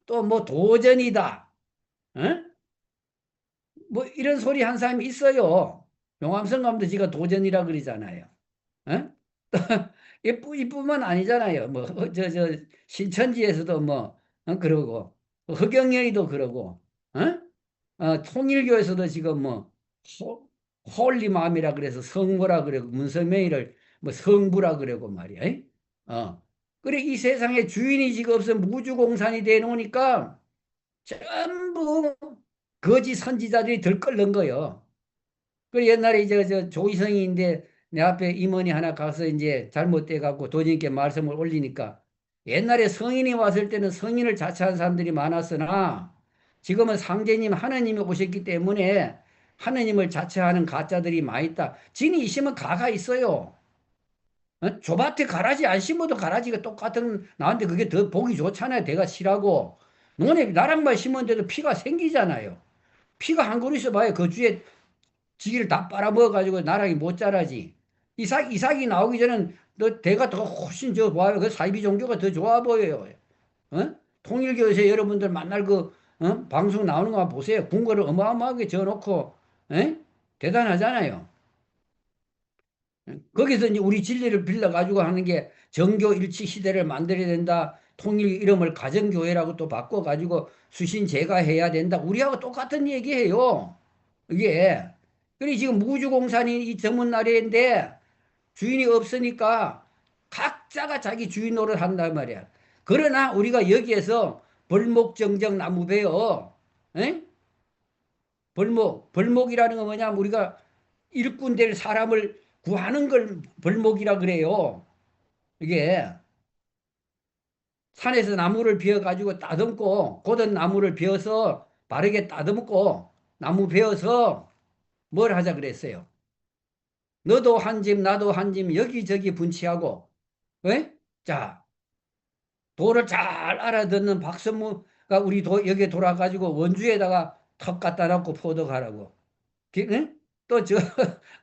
또 뭐 도전이다. 뭐 이런 소리 한 사람이 있어요. 용암성감도 지가 도전이라 그러잖아요. 이뿐만 아니잖아요. 뭐, 신천지에서도 뭐, 그러고, 허경영이도 그러고, 통일교에서도 지금 뭐, 홀리마음이라 그래서 성부라 그러고, 문선명이를 뭐 성부라 그러고 말이야. 그래, 이 세상에 주인이 지금 없으면 무주공산이 돼 놓으니까 전부 거짓 선지자들이 들끓는 거예요. 그 옛날에 이제 조이성이인데 내 앞에 임원이 하나 가서 이제 잘못돼 갖고 도지님께 말씀을 올리니까 옛날에 성인이 왔을 때는 성인을 자처한 사람들이 많았으나 지금은 상제님 하느님이 오셨기 때문에 하느님을 자처하는 가짜들이 많이 있다. 진이 있으면 가가 있어요. 조밭에 가라지 안 심어도 가라지가 똑같은 나한테 그게 더 보기 좋잖아요. 내가 실하고 논에 나랑만 심었는데도 피가 생기잖아요. 피가 한 그루 있어봐야 그 주에 지기를 다 빨아먹어가지고 나락이 못 자라지. 이삭이 나오기 전엔 너 대가 더 훨씬 저 좋아요. 그 사이비 종교가 더 좋아 보여요. 통일교에서 여러분들 만날 방송 나오는 거 보세요. 궁궐을 어마어마하게 지어놓고, 대단하잖아요. 거기서 이제 우리 진리를 빌려가지고 하는 게 정교 일치 시대를 만들어야 된다. 통일 이름을 가정교회라고 또 바꿔가지고 수신 제가해야 된다. 우리하고 똑같은 얘기해요. 이게. 그래 지금 무주공산이 이 전문 나라인데 주인이 없으니까 각자가 자기 주인 노릇 한단 말이야. 그러나 우리가 여기에서 벌목정정 나무 베어, 에? 벌목이라는 건 뭐냐면 우리가 일꾼 될 사람을 구하는 걸 벌목이라 그래요. 이게 산에서 나무를 베어 가지고 따듬고 곧은 나무를 베어서 바르게 따듬고 나무 베어서 뭘 하자 그랬어요. 너도 한 짐 나도 한 짐 여기저기 분치하고, 왜? 자, 도를 잘 알아듣는 박선무가 우리 여기에 돌아가지고 원주에다가 턱 갖다 놓고 포도가라고. 응? 또 저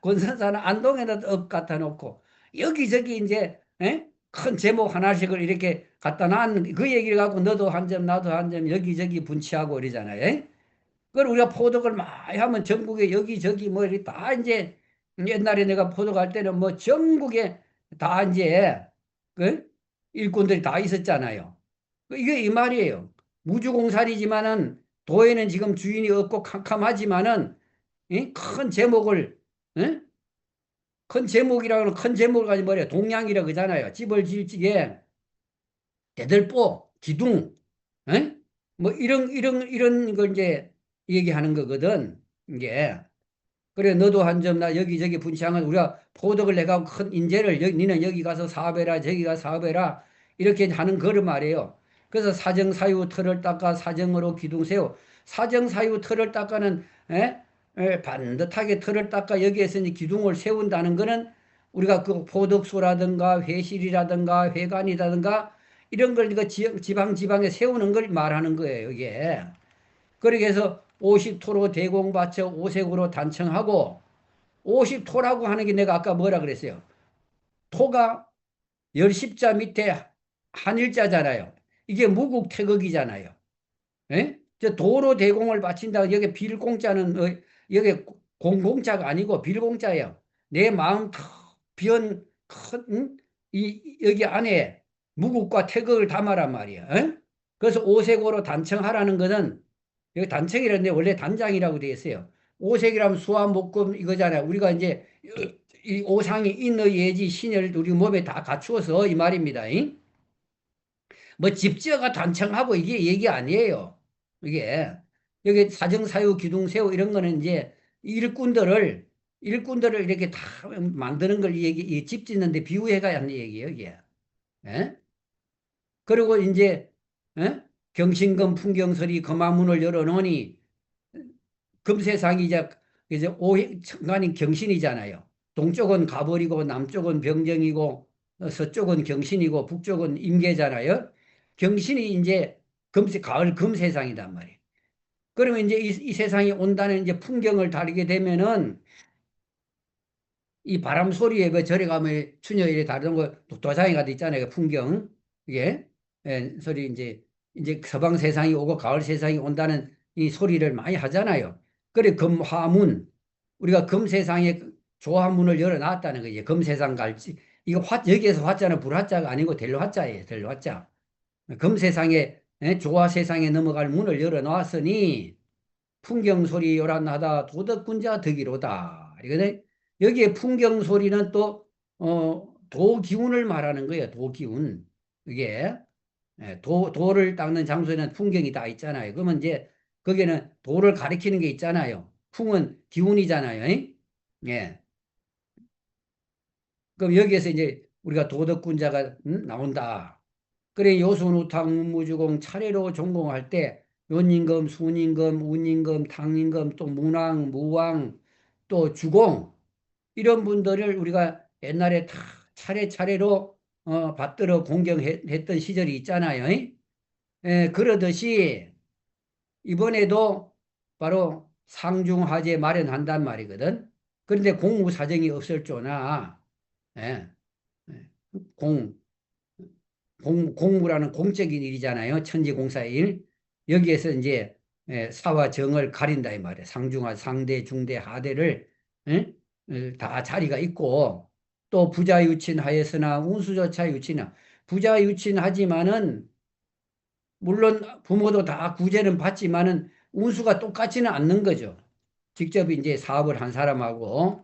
권선사는 안동에다 업 갖다 놓고 여기저기 이제 큰 제목 하나씩을 이렇게 갖다 놨는 그 얘기를 갖고 너도 한 점 나도 한 점 여기저기 분치하고 이러잖아요. 그걸 우리가 포독을 많이 하면 전국에 여기저기 뭐 이렇게 다 이제 옛날에 내가 포독할 때는 뭐 전국에 다 이제 그 일꾼들이 다 있었잖아요. 이게 이 말이에요. 무주공살이지만은 도에는 지금 주인이 없고 캄캄하지만은 큰 제목을 큰 제목이라고 큰 제목을 가지고 뭐래 동양이라 그러잖아요. 집을 지을 적에 대들보 기둥 뭐 이런 걸 이제 얘기하는 거거든. 이게 그래 너도 한 점 나 여기저기 분치하면 우리가 포덕을 내가 큰 인재를 니는 여기 가서 사업해라 저기 가서 사업해라 이렇게 하는 거를 말이에요. 그래서 사정사유 털을 닦아 사정으로 기둥 세우 사정사유 털을 닦아는 반듯하게 털을 닦아 여기에서 이제 기둥을 세운다는 거는 우리가 그 포덕소라든가 회실이라든가 회관이라든가 이런 걸 이거 지방에 세우는 걸 말하는 거예요, 이게. 그렇게 해서 50토로 대공 받쳐 오색으로 단청하고 50토라고 하는 게 내가 아까 뭐라 그랬어요? 토가 열십자 밑에 한일자잖아요. 이게 무국태극이잖아요. 예? 저 도로 대공을 바친다. 여기 빌공자는 여기 공공자가 아니고 빌공자예요. 내 마음 비언 큰 여기 안에 무국과 태극을 담아란 말이야. 예? 그래서 오색으로 단청하라는 것은 여기 단청이라는데 원래 단장이라고 되어 있어요. 오색이라면 수화 목금 이거잖아요. 우리가 이제 이 오상이 인의 예지 신을 우리 몸에 다 갖추어서 이 말입니다. 잉? 뭐 집지어가 단청하고 이게 얘기 아니에요. 이게 여기 사정사유 기둥세우 이런 거는 이제 일꾼들을 이렇게 다 만드는 걸 이 집 짓는데 비유해가 하는 얘기예요. 이게. 예? 그리고 이제 경신금 풍경설이 금화문을 열어놓으니 금세상이 이제 오행천간인 경신이잖아요. 동쪽은 가벌이고 남쪽은 병정이고 서쪽은 경신이고 북쪽은 임계잖아요. 경신이 이제 가을 금세상이단 말이에요. 그러면 이제 이 세상이 온다는 이제 풍경을 다루게 되면은 이 바람 소리에 그 절에 가면 추녀일에 다루는 거 도장이가 돼 있잖아요. 그 풍경 이게 소리 이제 서방 세상이 오고 가을 세상이 온다는 이 소리를 많이 하잖아요. 그래 금화문 우리가 금세상에 조화문을 열어놨다는 거지. 금세상 갈지 이거 여기에서 화자는 불화자가 아니고 델로화자예요. 델로화자. 금세상에 조화세상에 넘어갈 문을 열어놨으니 풍경소리 요란하다 도덕군자 덕이로다. 이거는 여기에 풍경소리는 또 도기운을 말하는 거예요. 도기운. 이게 도를 닦는 장소에는 풍경이 다 있잖아요. 그러면 이제 거기에는 도를 가리키는 게 있잖아요. 풍은 기운이잖아요. 예. 그럼 여기에서 이제 우리가 도덕군자가 나온다. 그래 요순우탕 무주공 차례로 전공할 때 연임금, 순임금, 운임금, 당임금, 또 문왕, 무왕, 또 주공 이런 분들을 우리가 옛날에 다 차례차례로 받들어 공경했던 시절이 있잖아요. 그러듯이 이번에도 바로 상중하제 마련한단 말이거든. 그런데 공무사정이 없을 조나 예, 공무라는 공적인 일이잖아요. 천지공사의 일. 여기에서 이제 사와 정을 가린다 이 말이에요. 상중하, 상대, 중대, 하대를 다 자리가 있고 또 부자유친하였으나 운수조차 유친하. 부자유친하지만은 물론 부모도 다 구제는 받지만은 운수가 똑같지는 않는 거죠. 직접 이제 사업을 한 사람하고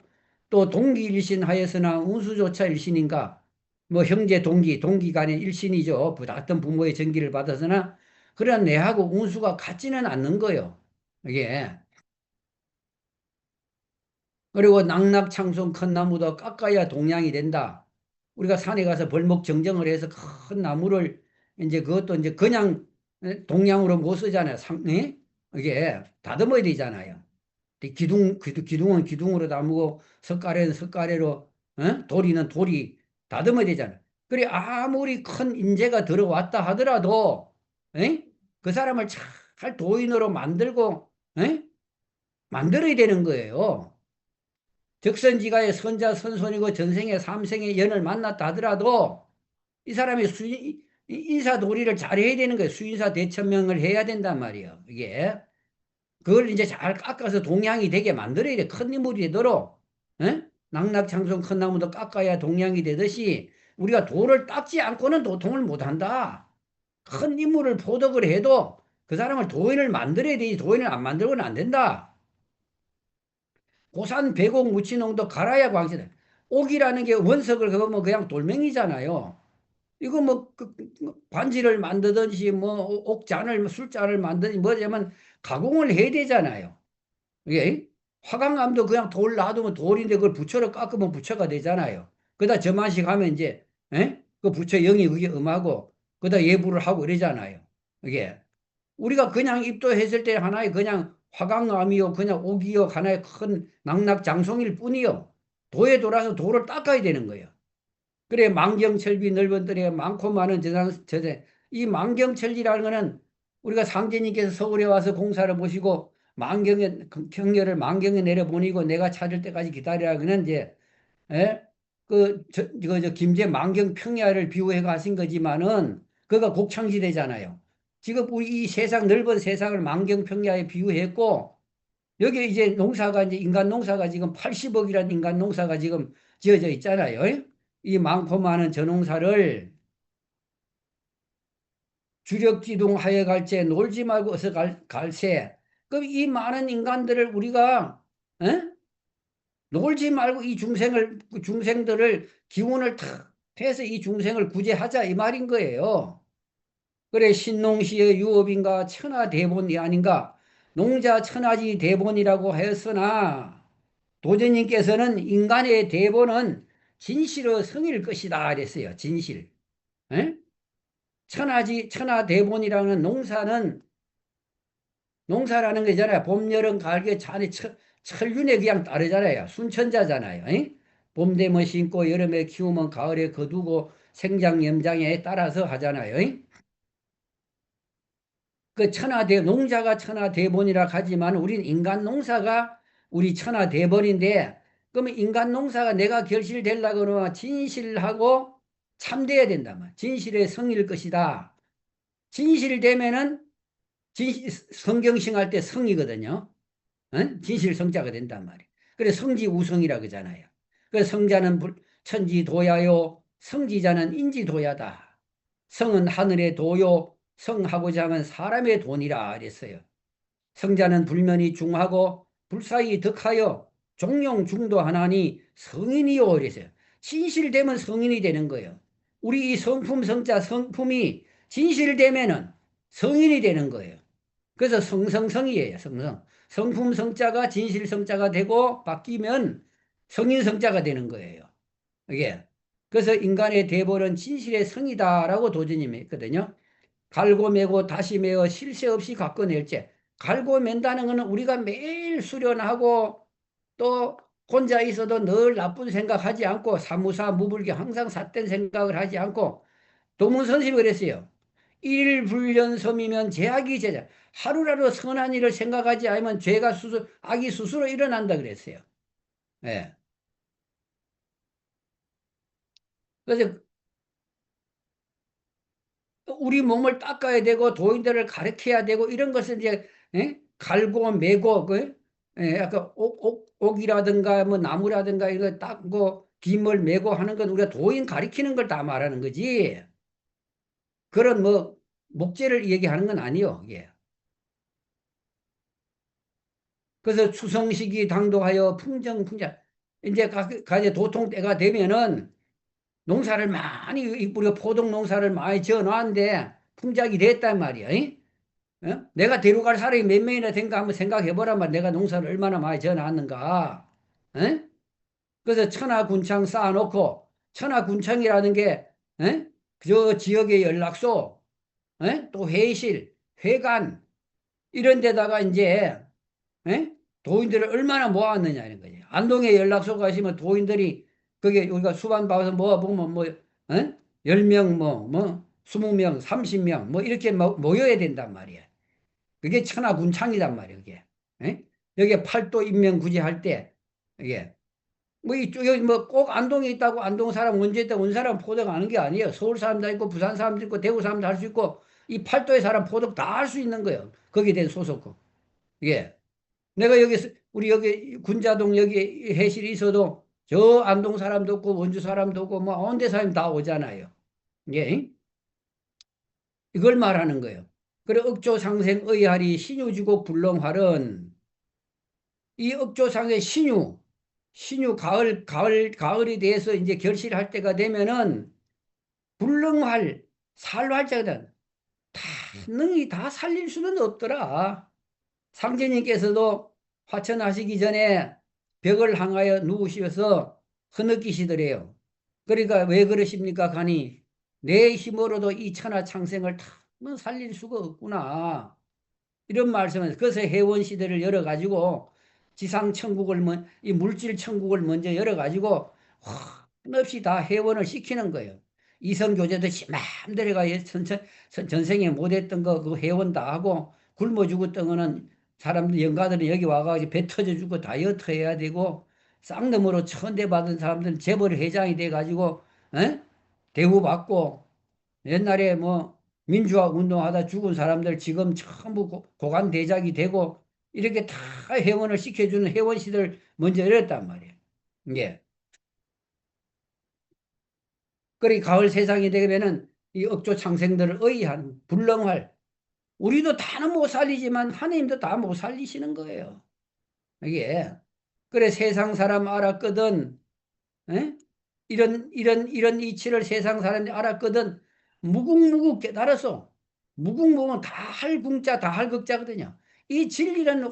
또 동기일신하였으나 운수조차 일신인가 뭐 형제 동기 간의 일신이죠. 같은 부모의 전기를 받아서나 그러나 내하고 운수가 같지는 않는 거예요. 이게. 그리고 낙납창송 큰 나무도 깎아야 동량이 된다. 우리가 산에 가서 벌목 정정을 해서 큰 나무를 이제 그것도 이제 그냥 동량으로 못 쓰잖아요. 이게 다듬어야 되잖아요. 기둥은 기둥으로 담고 석가래는 석가래로 도리는 돌이 다듬어야 되잖아요. 그래 아무리 큰 인재가 들어왔다 하더라도 그 사람을 잘 도인으로 만들고 만들어야 되는 거예요. 적선지가의 선자 선손이고 전생에 삼생의 연을 만났다 하더라도 이 사람이 인사도리를 잘해야 되는 거예요. 수인사 대천명을 해야 된단 말이에요. 이게 그걸 이제 잘 깎아서 동양이 되게 만들어야 돼. 큰 인물이 되도록. 낙납창송 큰 나무도 깎아야 동양이 되듯이 우리가 돌을 닦지 않고는 도통을 못한다. 큰 인물을 포덕을 해도 그 사람을 도인을 만들어야 되지 도인을 안 만들고는 안 된다. 고산 배곡 무치농도 갈아야 광시다. 옥이라는 게 원석을 그거 뭐 그냥 돌멩이잖아요. 이거 뭐 반지를 만드든지 뭐 옥잔을 뭐 술잔을 만드든지 뭐냐면 가공을 해야 되잖아요. 이게 화강암도 그냥 돌 놔두면 돌인데 그걸 부처로 깎으면 부처가 되잖아요. 그다 저만식 하면 이제 그 부처 영이 그게 음하고 그다 예불을 하고 이러잖아요. 이게 우리가 그냥 입도했을 때 하나의 그냥 화강암이요 그냥 옥이요 하나의 큰 낙납장송일 뿐이요. 도에 돌아서 도를 닦아야 되는 거예요. 그래 만경철비 넓은 뜰에 많고 많은 저세 이 만경철비라는 거는 우리가 상제님께서 서울에 와서 공사를 보시고 만경에 경렬을 만경에 내려보내고 내가 찾을 때까지 기다리라 그는 이제 저 김제 만경 평야를 비유해 가신 거지만은 그가 곡창지대잖아요. 지금 우리 이 세상 넓은 세상을 만경 평야에 비유했고 여기 이제 농사가 이제 인간 농사가 지금 80억이라는 인간 농사가 지금 지어져 있잖아요. 이 많고 많은 전농사를 주력기둥 하여 갈제 놀지 말고 어서 갈세. 그럼 이 많은 인간들을 우리가 놀지 말고 이 중생들을 기운을 탁 해서 이 중생을 구제하자 이 말인 거예요. 그래 신농시의 유업인가 천하대본이 아닌가. 농자 천하지 대본이라고 하였으나 도전님께서는 인간의 대본은 진실의 성일 것이다 그랬어요. 진실. 천하대본이라는 농사라는 거잖아요. 봄, 여름, 가을, 찬이 철륜에 그냥 따르잖아요. 순천자잖아요. 봄 되면 심고 여름에 키우면 가을에 거두고 생장, 염장에 따라서 하잖아요. 그 농자가 천하대본이라 하지만 우린 인간 농사가 우리 천하대본인데 그러면 인간 농사가 내가 결실되려고 그러면 진실하고 참돼야 된다. 진실의 성일 것이다. 진실되면은 성경신 할 때 성이거든요. 진실 성자가 된단 말이에요. 그래서 성지우성이라 그러잖아요. 그래서 성자는 천지도야요, 성지자는 인지도야다. 성은 하늘의 도요, 성하고자 하면 사람의 돈이라 그랬어요. 성자는 불면이 중하고 불사이 덕하여 종용 중도하나니 성인이요 그랬어요. 진실되면 성인이 되는 거예요. 우리 이 성품 성자 성품이 진실되면은 성인이 되는 거예요. 그래서 성성성이에요. 성성. 성품 성자가 진실 성자가 되고 바뀌면 성인 성자가 되는 거예요. 이게. 그래서 인간의 대본은 진실의 성이다라고 도전님이 했거든요. 갈고 매고 다시 매어 실세 없이 가꿔낼지. 갈고 맨다는 것은 우리가 매일 수련하고 또 혼자 있어도 늘 나쁜 생각하지 않고 사무사 무불교 항상 삿된 생각을 하지 않고 도문선생님이 그랬어요. 일불연섬이면 제약이 제자. 하루라도 선한 일을 생각하지 않으면 악이 스스로 일어난다 그랬어요. 예. 그래서 우리 몸을 닦아야 되고 도인들을 가르쳐야 되고 이런 것을 이제 갈고 매고 약간 옥이라든가 뭐 나무라든가 이거 닦고 김을 매고 하는 건 우리가 도인 가르치는 걸 다 말하는 거지. 그런 뭐 목재를 얘기하는 건 아니요. 이게. 그래서 추성식이 당도하여 풍정풍자 이제 가제 도통 때가 되면은 농사를 많이, 우리가 포동 농사를 많이 지어 놨는데 풍작이 됐단 말이야. 이? 어? 내가 데려갈 사람이 몇 명이나 된가 한번 생각해 보란 말. 내가 농사를 얼마나 많이 지어 놨는가. 어? 그래서 천하군청 쌓아놓고, 천하군청이라는 게, 어? 저 지역의 연락소, 어? 또 회의실, 회관, 이런 데다가 이제, 어? 도인들을 얼마나 모았느냐, 이런 거지. 안동에 연락소 가시면 도인들이, 그게 우리가 수반 봐서 모아보면 뭐, 어? 10명, 20명, 30명, 뭐, 이렇게 모여야 된단 말이야. 그게 천하군창이단 말이야, 그게. 어? 여기에 팔도 임명구제 할 때, 이게. 뭐 이쪽 여기 뭐 꼭 안동에 있다고 안동 사람 원주에 있다고 온 사람 포덕 하는 게 아니에요. 서울 사람도 있고 부산 사람도 있고 대구 사람도 할 수 있고 이 팔도의 사람 포덕 다 할 수 있는 거예요. 거기에 대한 소속국. 예. 내가 여기 우리 여기 군자동 여기 해실이 있어도 저 안동 사람도 없고 원주 사람도 없고 뭐 온대 사람 다 오잖아요. 예. 이걸 말하는 거예요. 그래 억조상생 의하리 신유지고 불렁활은 이 억조상의 신유 가을이 돼서 이제 결실할 때가 되면은 불능활 살활자거든. 다 능히 다 살릴 수는 없더라. 상제님께서도 화천하시기 전에 벽을 향하여 누우셔서 흐느끼시더래요. 그러니까 왜 그러십니까? 가니 내 힘으로도 이 천하창생을 다 살릴 수가 없구나. 이런 말씀을, 그래서 해원 시대를 열어가지고 지상 천국을, 이 물질 천국을 먼저 열어가지고 한없이 다 해원을 시키는 거예요. 이성교제도 마음대로 가 전생에 못했던 거 그 해원 다 하고 굶어 죽었던 거는 사람들 영가들은 여기 와가지고 배 터져 주고 다이어트 해야 되고 쌍놈으로 천대 받은 사람들은 재벌 회장이 돼가지고 대우받고 옛날에 뭐 민주화 운동하다 죽은 사람들 지금 전부 고관 대작이 되고 이렇게 다 회원을 시켜주는 회원 시대를 먼저 열었단 말이에요. 예. 그리 가을 세상이 되면은 이 억조 창생들을 의한 불능할 우리도 다는 못 살리지만 하나님도 다 못 살리시는 거예요. 이게 그래 세상 사람 알았거든. 에? 이런 이치를 세상 사람이 알았거든. 무궁무궁 깨달았어. 무궁무궁은 다 할 궁자 다 할 극자거든요. 이 진리는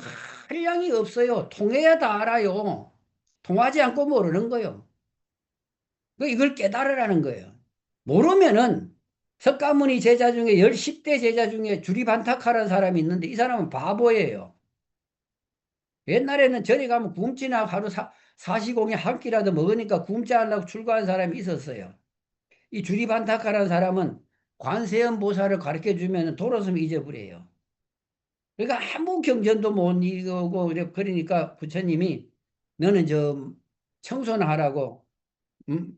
한량이 없어요. 통해야 다 알아요. 통하지 않고 모르는 거예요. 이걸 깨달으라는 거예요. 모르면은 석가모니 제자 중에 10대 제자 중에 주리반탁하라는 사람이 있는데 이 사람은 바보예요. 옛날에는 절에 가면 굶지나 하루 사시공에 한 끼라도 먹으니까 굶지 않으려고 출가한 사람이 있었어요. 이 주리반탁하라는 사람은 관세음 보살을 가르쳐 주면 돌아서면 잊어버려요. 그러니까 아무 경전도 못 읽고 그러니까 부처님이 너는 저 청소나 하라고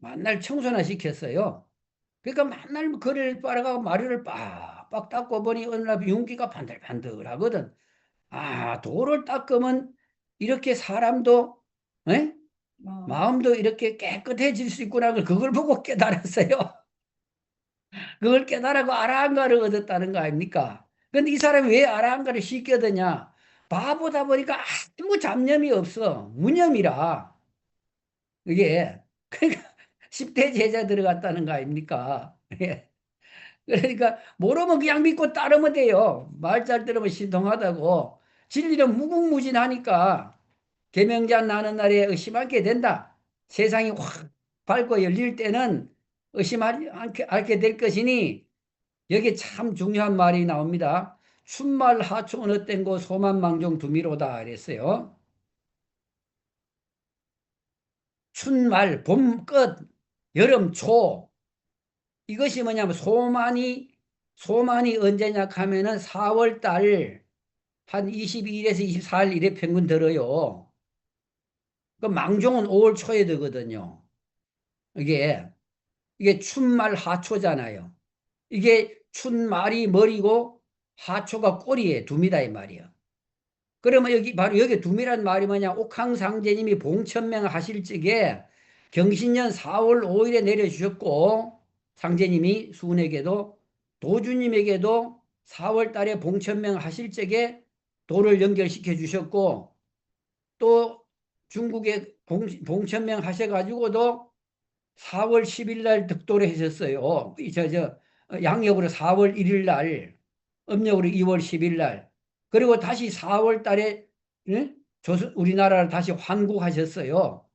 만날 청소나 시켰어요. 그러니까 맨날 거리를 빨아가고 마루를 빡빡 닦고 보니 어느 날 윤기가 반들반들하거든. 아, 돌을 닦으면 이렇게 사람도 에? 마음도 이렇게 깨끗해질 수 있구나. 그걸 보고 깨달았어요. 그걸 깨달아고 아라한가를 얻었다는 거 아닙니까? 근데 이 사람이 왜 아라한가를 쉽게 얻었냐? 바보다 보니까 아무 잡념이 없어. 무념이라. 이게 그러니까 10대 제자 들어갔다는 거 아닙니까? 예. 그러니까 모르면 그냥 믿고 따르면 돼요. 말 잘 들으면 신통하다고. 진리는 무궁무진하니까 계명자 나는 날에 의심하게 된다. 세상이 확 밝고 열릴 때는 의심하지 않게 될 것이니 여기 참 중요한 말이 나옵니다. 춘말 하초 어느 땐고 소만망종 두미로다 그랬어요. 춘말 봄 끝 여름 초 이것이 뭐냐면 소만이 언제냐 하면은 4월 달 한 22일에서 24일 이래 평균 들어요. 그 망종은 5월 초에 되거든요. 이게 춘말 하초잖아요. 이게 춘말이 머리고 하초가 꼬리에 둠이다 이 말이에요. 그러면 여기 바로 여기 둠이란 말이 뭐냐? 옥황상제님이 봉천명 하실 적에 경신년 4월 5일에 내려주셨고 상제님이 수훈에게도 도주님에게도 4월 달에 봉천명 하실 적에 도를 연결시켜 주셨고 또 중국에 봉천명 하셔가지고도 4월 10일 날 득도를 했었어요. 양력으로 4월 1일 날, 음력으로 2월 10일 날. 그리고 다시 4월 달에 예? 우리나라를 다시 환국하셨어요.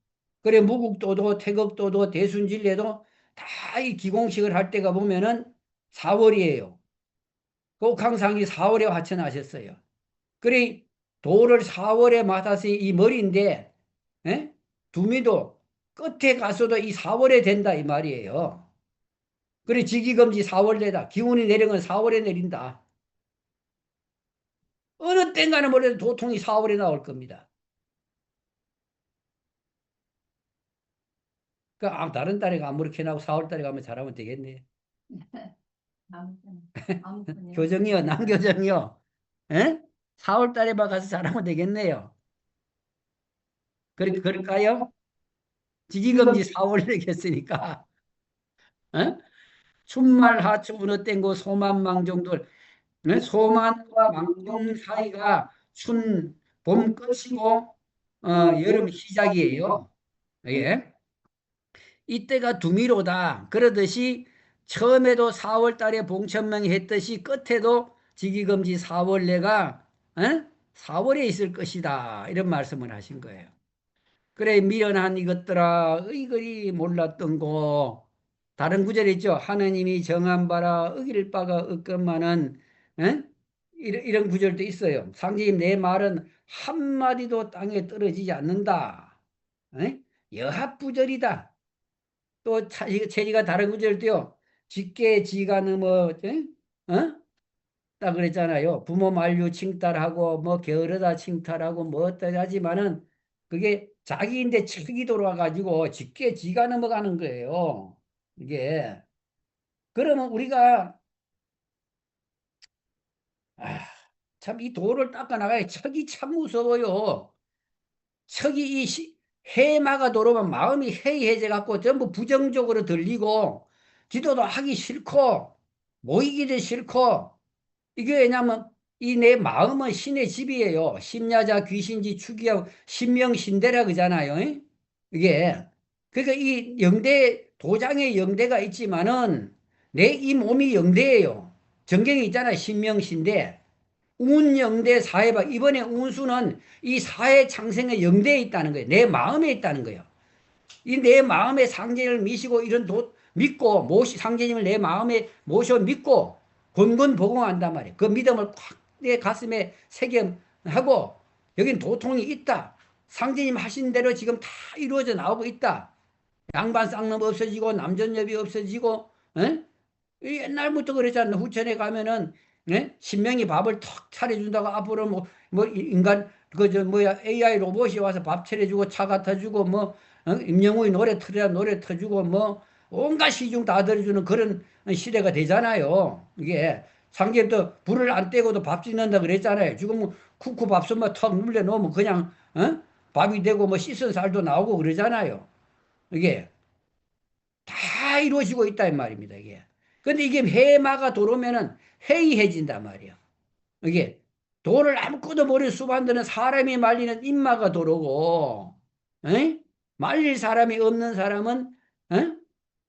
그래 무국도도 태극도도 대순진례도 다 이 기공식을 할 때가 보면은 4월이에요. 꼭항상이 4월에 화천하셨어요. 그래 도를 4월에 맡아서 이 머리인데 예? 두미도 끝에 가서도 이 4월에 된다 이 말이에요. 그래 직위금지 4월 내다. 기운이 내린 건 4월에 내린다. 어느 땐가는 몰라도 도통이 4월에 나올 겁니다. 다른 달에 아무렇게 나고 4월 달에 가면 잘하면 되겠네. 교정이요, 남교정이요. 에? 4월 달에만 가서 잘하면 되겠네요. 그럴까요? 직위금지 4월 내겠으니까. 에? 춘말 하초 어느 땐고 소만망정돌. 소만과 망종 사이가 봄 끝이고 여름 시작이에요. 예. 이때가 두미로다. 그러듯이 처음에도 4월 달에 봉천명이 했듯이 끝에도 직위금지 4월 내가 4월에 있을 것이다. 이런 말씀을 하신 거예요. 그래 미련한 이것들아 의거리 몰랐던 거 다른 구절이 있죠. 하느님이 정한 바라 어길 바가 없건만은 이런 구절도 있어요. 상제님 내 말은 한마디도 땅에 떨어지지 않는다. 여합부절이다. 또 체리가 다른 구절도요. 쥐께 지가 넘어 딱 그랬잖아요. 부모 만류 칭탈하고 뭐 게으르다 칭탈하고 뭐 어떠자 하지만은 그게 자기인데 척이 돌아가지고 쥐께 지가 넘어가는 거예요. 이게 그러면 우리가 참 이 도를 닦아 나가야 척이 참 무서워요. 척이 해마가 들어오면 마음이 해이해져 갖고 전부 부정적으로 들리고 기도도 하기 싫고 모이기도 싫고 이게 왜냐면 이 내 마음은 신의 집이에요. 심야자 귀신지 축이하고 신명신대라 그러잖아요. 이게 그러니까 이 영대 도장에 영대가 있지만은 내 이 몸이 영대예요. 정경이 있잖아요. 신명신대. 운영대 사해바 이번에 운수는 이 사해 창생의 영대에 있다는 거예요. 내 마음에 있다는 거예요. 이 내 마음의 상제를 미시고 이런 믿고 상제님을 내 마음에 모셔 믿고 권권복용한단 말이에요. 그 믿음을 꽉 내 가슴에 새겨하고 여긴 도통이 있다. 상제님 하신 대로 지금 다 이루어져 나오고 있다. 양반 쌍놈 없어지고 남전엽이 없어지고 옛날부터 그랬잖아. 후천에 가면은 신명이 밥을 턱 차려준다고 앞으로 뭐 인간 AI 로봇이 와서 밥 차려주고 차 갖다 주고 임영웅이 노래 틀어야 노래 터주고 온갖 시중 다 들어주는 그런 시대가 되잖아요. 이게 상제부터 불을 안 떼고도 밥 짓는다 그랬잖아요. 지금 쿠쿠 밥솥만 턱 눌려 놓으면 그냥 밥이 되고 씻은 살도 나오고 그러잖아요. 이게 다 이루어지고 있다 이 말입니다. 이게. 근데 이게 해마가 들어오면은 해이해진단 말이에요. 이게 돌을 아무것도 모르는 수반들은 사람이 말리는 입마가 들어오고, 말릴 사람이 없는 사람은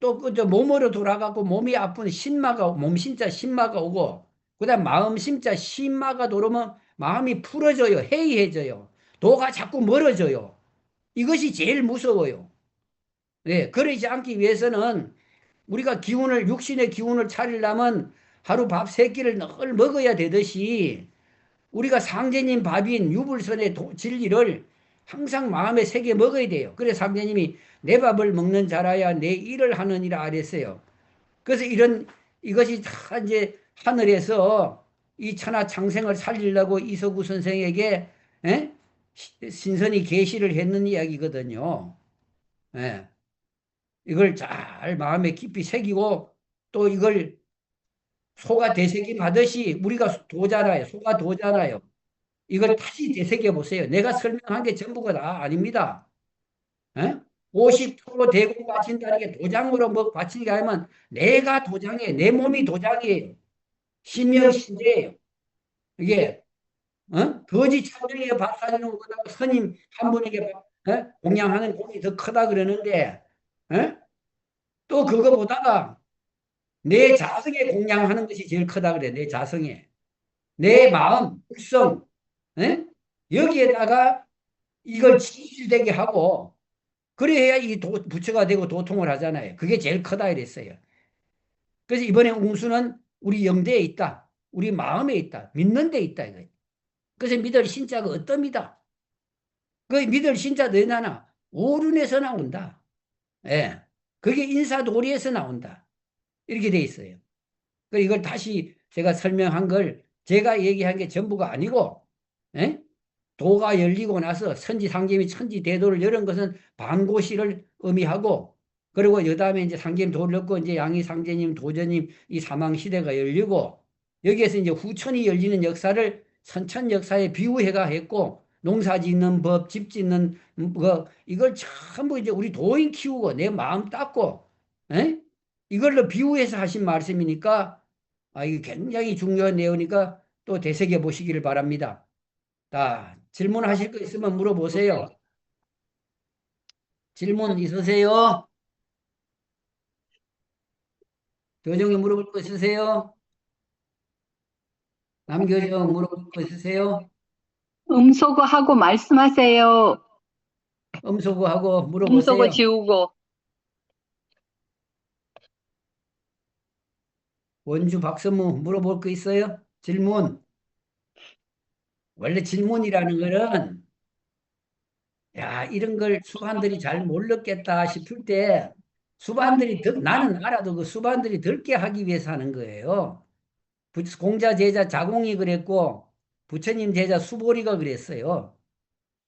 또 그저 몸으로 돌아가고 몸이 아픈 신마가 몸신자 신마가 오고, 그다음 마음심자 신마가 들어오면 마음이 풀어져요, 해이해져요. 도가 자꾸 멀어져요. 이것이 제일 무서워요. 네, 그러지 않기 위해서는 우리가 육신의 기운을 차리려면 하루 밥 3끼를 늘 먹어야 되듯이 우리가 상제님 밥인 유불선의 진리를 항상 마음에 새겨 먹어야 돼요. 그래서 상제님이 내 밥을 먹는 자라야 내 일을 하느니라 아랬어요. 그래서 이것이 다 이제 하늘에서 이 천하 창생을 살리려고 이서구 선생에게 신선이 계시를 했는 이야기거든요. 예. 이걸 잘 마음에 깊이 새기고 또 이걸 소가 되새김 하듯이 우리가 도잖아요. 소가 도잖아요. 이걸 다시 되새겨 보세요. 내가 설명한 게 전부가 다 아닙니다. 50% 대고 바친다는 게 도장으로 바치게 하면 내가 도장이에요. 내 몸이 도장이에요. 신명신대예요. 이게 거지 천명에 밥 사주는 것보다 스님 한 분에게 공양하는 공이 더 크다 그러는데 또 그거보다가 내 자성에 공양하는 것이 제일 크다 그래. 내 자성에. 내 마음, 육성, 예? 여기에다가 이걸 진실되게 하고 그래야 이 부처가 되고 도통을 하잖아요. 그게 제일 크다 이랬어요. 그래서 이번에 웅수는 우리 영대에 있다. 우리 마음에 있다. 믿는 데 있다. 이거예요. 그래서 믿을 신자가 어떤 믿다? 그 믿을 신자 너나나 오륜에서 나온다. 예. 그게 인사도리에서 나온다. 이렇게 돼 있어요. 그 이걸 다시 제가 설명한 걸 제가 얘기한 게 전부가 아니고, 예? 도가 열리고 나서 선지상계미 천지대도를 열은 것은 반고시를 의미하고, 그리고 여다음에 이제 상계님 도를 넣고 이제 양희상제님, 도전님 이 사망시대가 열리고, 여기에서 이제 후천이 열리는 역사를 선천 역사에 비유해가 했고, 농사 짓는 법, 집 짓는 거, 이걸 전부 이제 우리 도인 키우고 내 마음 닦고, 예? 이걸로 비유해서 하신 말씀이니까, 이게 굉장히 중요한 내용이니까 또 되새겨 보시기를 바랍니다. 자, 질문하실 거 있으면 물어보세요. 질문 있으세요? 교정이 물어볼 거 있으세요? 남교정 물어볼 거 있으세요? 음소거하고 말씀하세요. 음소거하고 물어보세요. 음소거 지우고. 원주 박선무 물어볼 거 있어요? 질문. 원래 질문이라는 거는 야, 이런 걸 수반들이 잘 모르겠다 싶을 때 수반들이 나는 알아도 그 수반들이 듣게 하기 위해서 하는 거예요. 공자 제자 자공이 그랬고 부처님 제자 수보리가 그랬어요.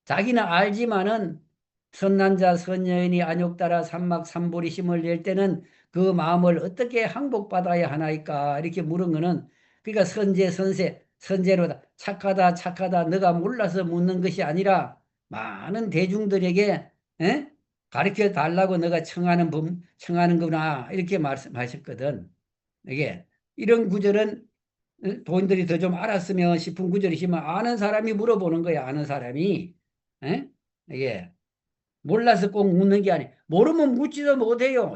자기는 알지만은 선난자 선여인이 안욕따라 삼막 삼보리 힘을 낼 때는 그 마음을 어떻게 항복받아야 하나이까 이렇게 물은 거는 그러니까 선제 선세 선제로다 착하다 착하다 너가 몰라서 묻는 것이 아니라 많은 대중들에게 가르쳐 달라고 너가 청하는구나 이렇게 말씀하셨거든. 이게 이런 구절은 도인들이 더 좀 알았으면 싶은 구절이지만 아는 사람이 물어보는 거야. 아는 사람이. 이게 몰라서 꼭 묻는 게 아니에요. 모르면 묻지도 못해요.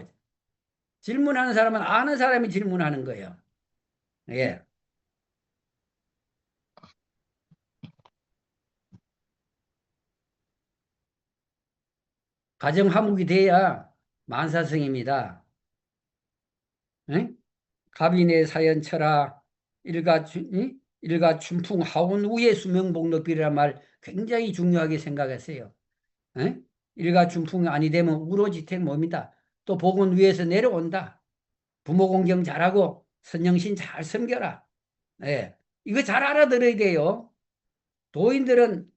질문하는 사람은 아는 사람이 질문하는 거예요. 예. 가정화목이 돼야 만사성입니다. 갑인의 사연처라 일가 춘풍 하온 우의 수명복록비라는 말 굉장히 중요하게 생각했어요. 일가 춘풍이 아니 되면 우로지택 뭡니다. 또 복은 위에서 내려온다. 부모 공경 잘하고 선영신 잘 섬겨라. 예. 이거 잘 알아들어야 돼요. 도인들은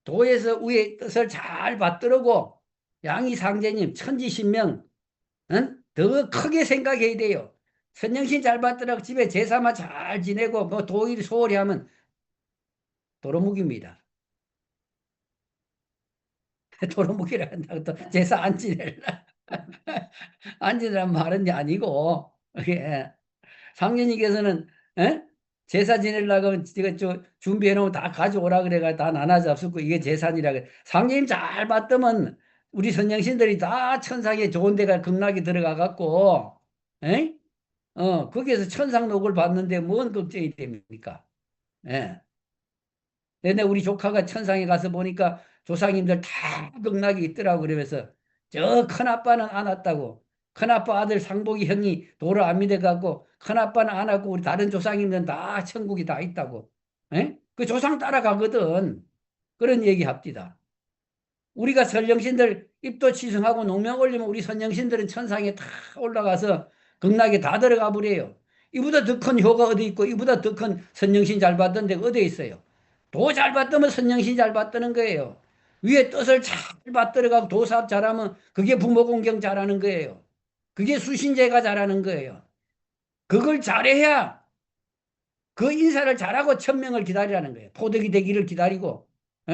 도에서 위의 뜻을 잘 받들고 양희상제님 천지신명 더 크게 생각해야 돼요. 선영신 잘 받들고 집에 제사만 잘 지내고 뭐 도일 소홀히 하면 도루묵입니다. 도루묵이라 한다고 또 제사 안 지낼라. 안 지내란 말은 아니고 예. 상년님께서는 제사 지내려고 하면 제가 준비해 놓으면 다 가져오라 그래가 다 나눠 잡수고 이게 제사니라 그래. 상년님 잘 받으면 우리 선영신들이 다 천상에 좋은 데가 극락에 들어가 갖고 거기에서 천상록을 받는데 뭔 걱정이 됩니까? 예. 근데 우리 조카가 천상에 가서 보니까 조상님들 다 극락이 있더라고 그러면서 저 큰아빠는 안 왔다고. 큰아빠 아들 상복이 형이 도를 안 믿어갖고 큰아빠는 안 왔고 우리 다른 조상님들은 다 천국이 다 있다고. 그 조상 따라가거든. 그런 얘기 합디다. 우리가 선영신들 입도 치성하고 농명 올리면 우리 선영신들은 천상에 다 올라가서 극락에 다 들어가 버려요. 이보다 더 큰 효가 어디 있고 이보다 더 큰 선영신 잘 받던 데가 어디 있어요. 도 잘 받으면 선영신 잘 받드는 거예요. 위에 뜻을 잘 받들어가고 도사업 잘하면 그게 부모 공경 잘하는 거예요. 그게 수신제가 잘하는 거예요. 그걸 잘해야 그 인사를 잘하고 천명을 기다리라는 거예요. 포덕이 되기를 기다리고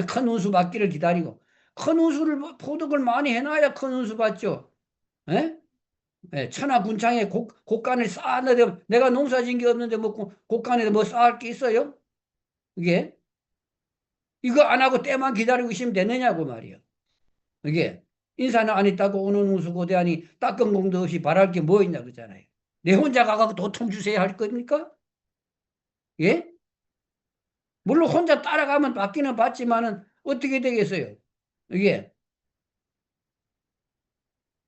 큰 운수 받기를 기다리고 큰 운수를 포덕을 많이 해놔야 큰 운수 받죠. 천하 군창에 곡간을 쌓아내려 내가 농사진 게 없는데 뭐 곡간에 뭐 쌓을 게 있어요? 이게 이거 안 하고 때만 기다리고 있으면 되느냐고 말이요. 이게 인사는 안 했다고 오는 운수고대하니 닦은 공도 없이 바랄 게 뭐 있냐 그러잖아요. 내 혼자 가갖고 도통 주세요 할 겁니까? 예? 물론 혼자 따라가면 받기는 받지만은 어떻게 되겠어요? 이게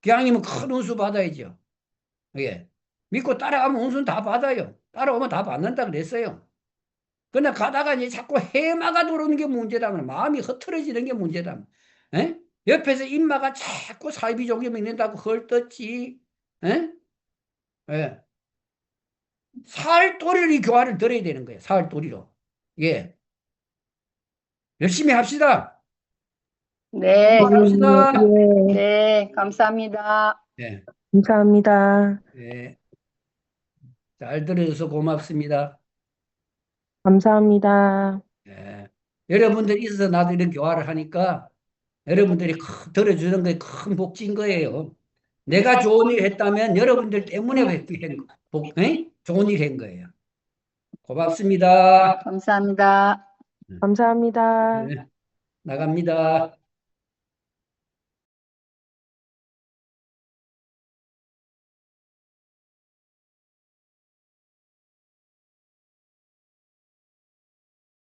기왕이면 큰 운수 받아야죠. 예. 믿고 따라가면 운수는 다 받아요. 따라오면 다 받는다 그랬어요. 그러나 가다가 이제 자꾸 해마가 들어오는 게 문제라면 마음이 흐트러지는 게 옆에서 인마가 자꾸 사이비 종교 믿는다고 헐떴지. 예? 예. 사흘도리로 이 교화를 들어야 되는 거예요. 사흘도리로. 예. 열심히 합시다. 네, 합시다. 예, 네, 감사합니다. 예. 감사합니다. 예. 잘 들어줘서 고맙습니다. 감사합니다. 예. 여러분들 있어서 나도 이런 교화를 하니까 여러분들이 들어주는 게 큰 복지인 거예요. 내가 좋은 일 했다면 여러분들 때문에 좋은 일 한 거예요. 고맙습니다. 감사합니다. 감사합니다. 네, 나갑니다.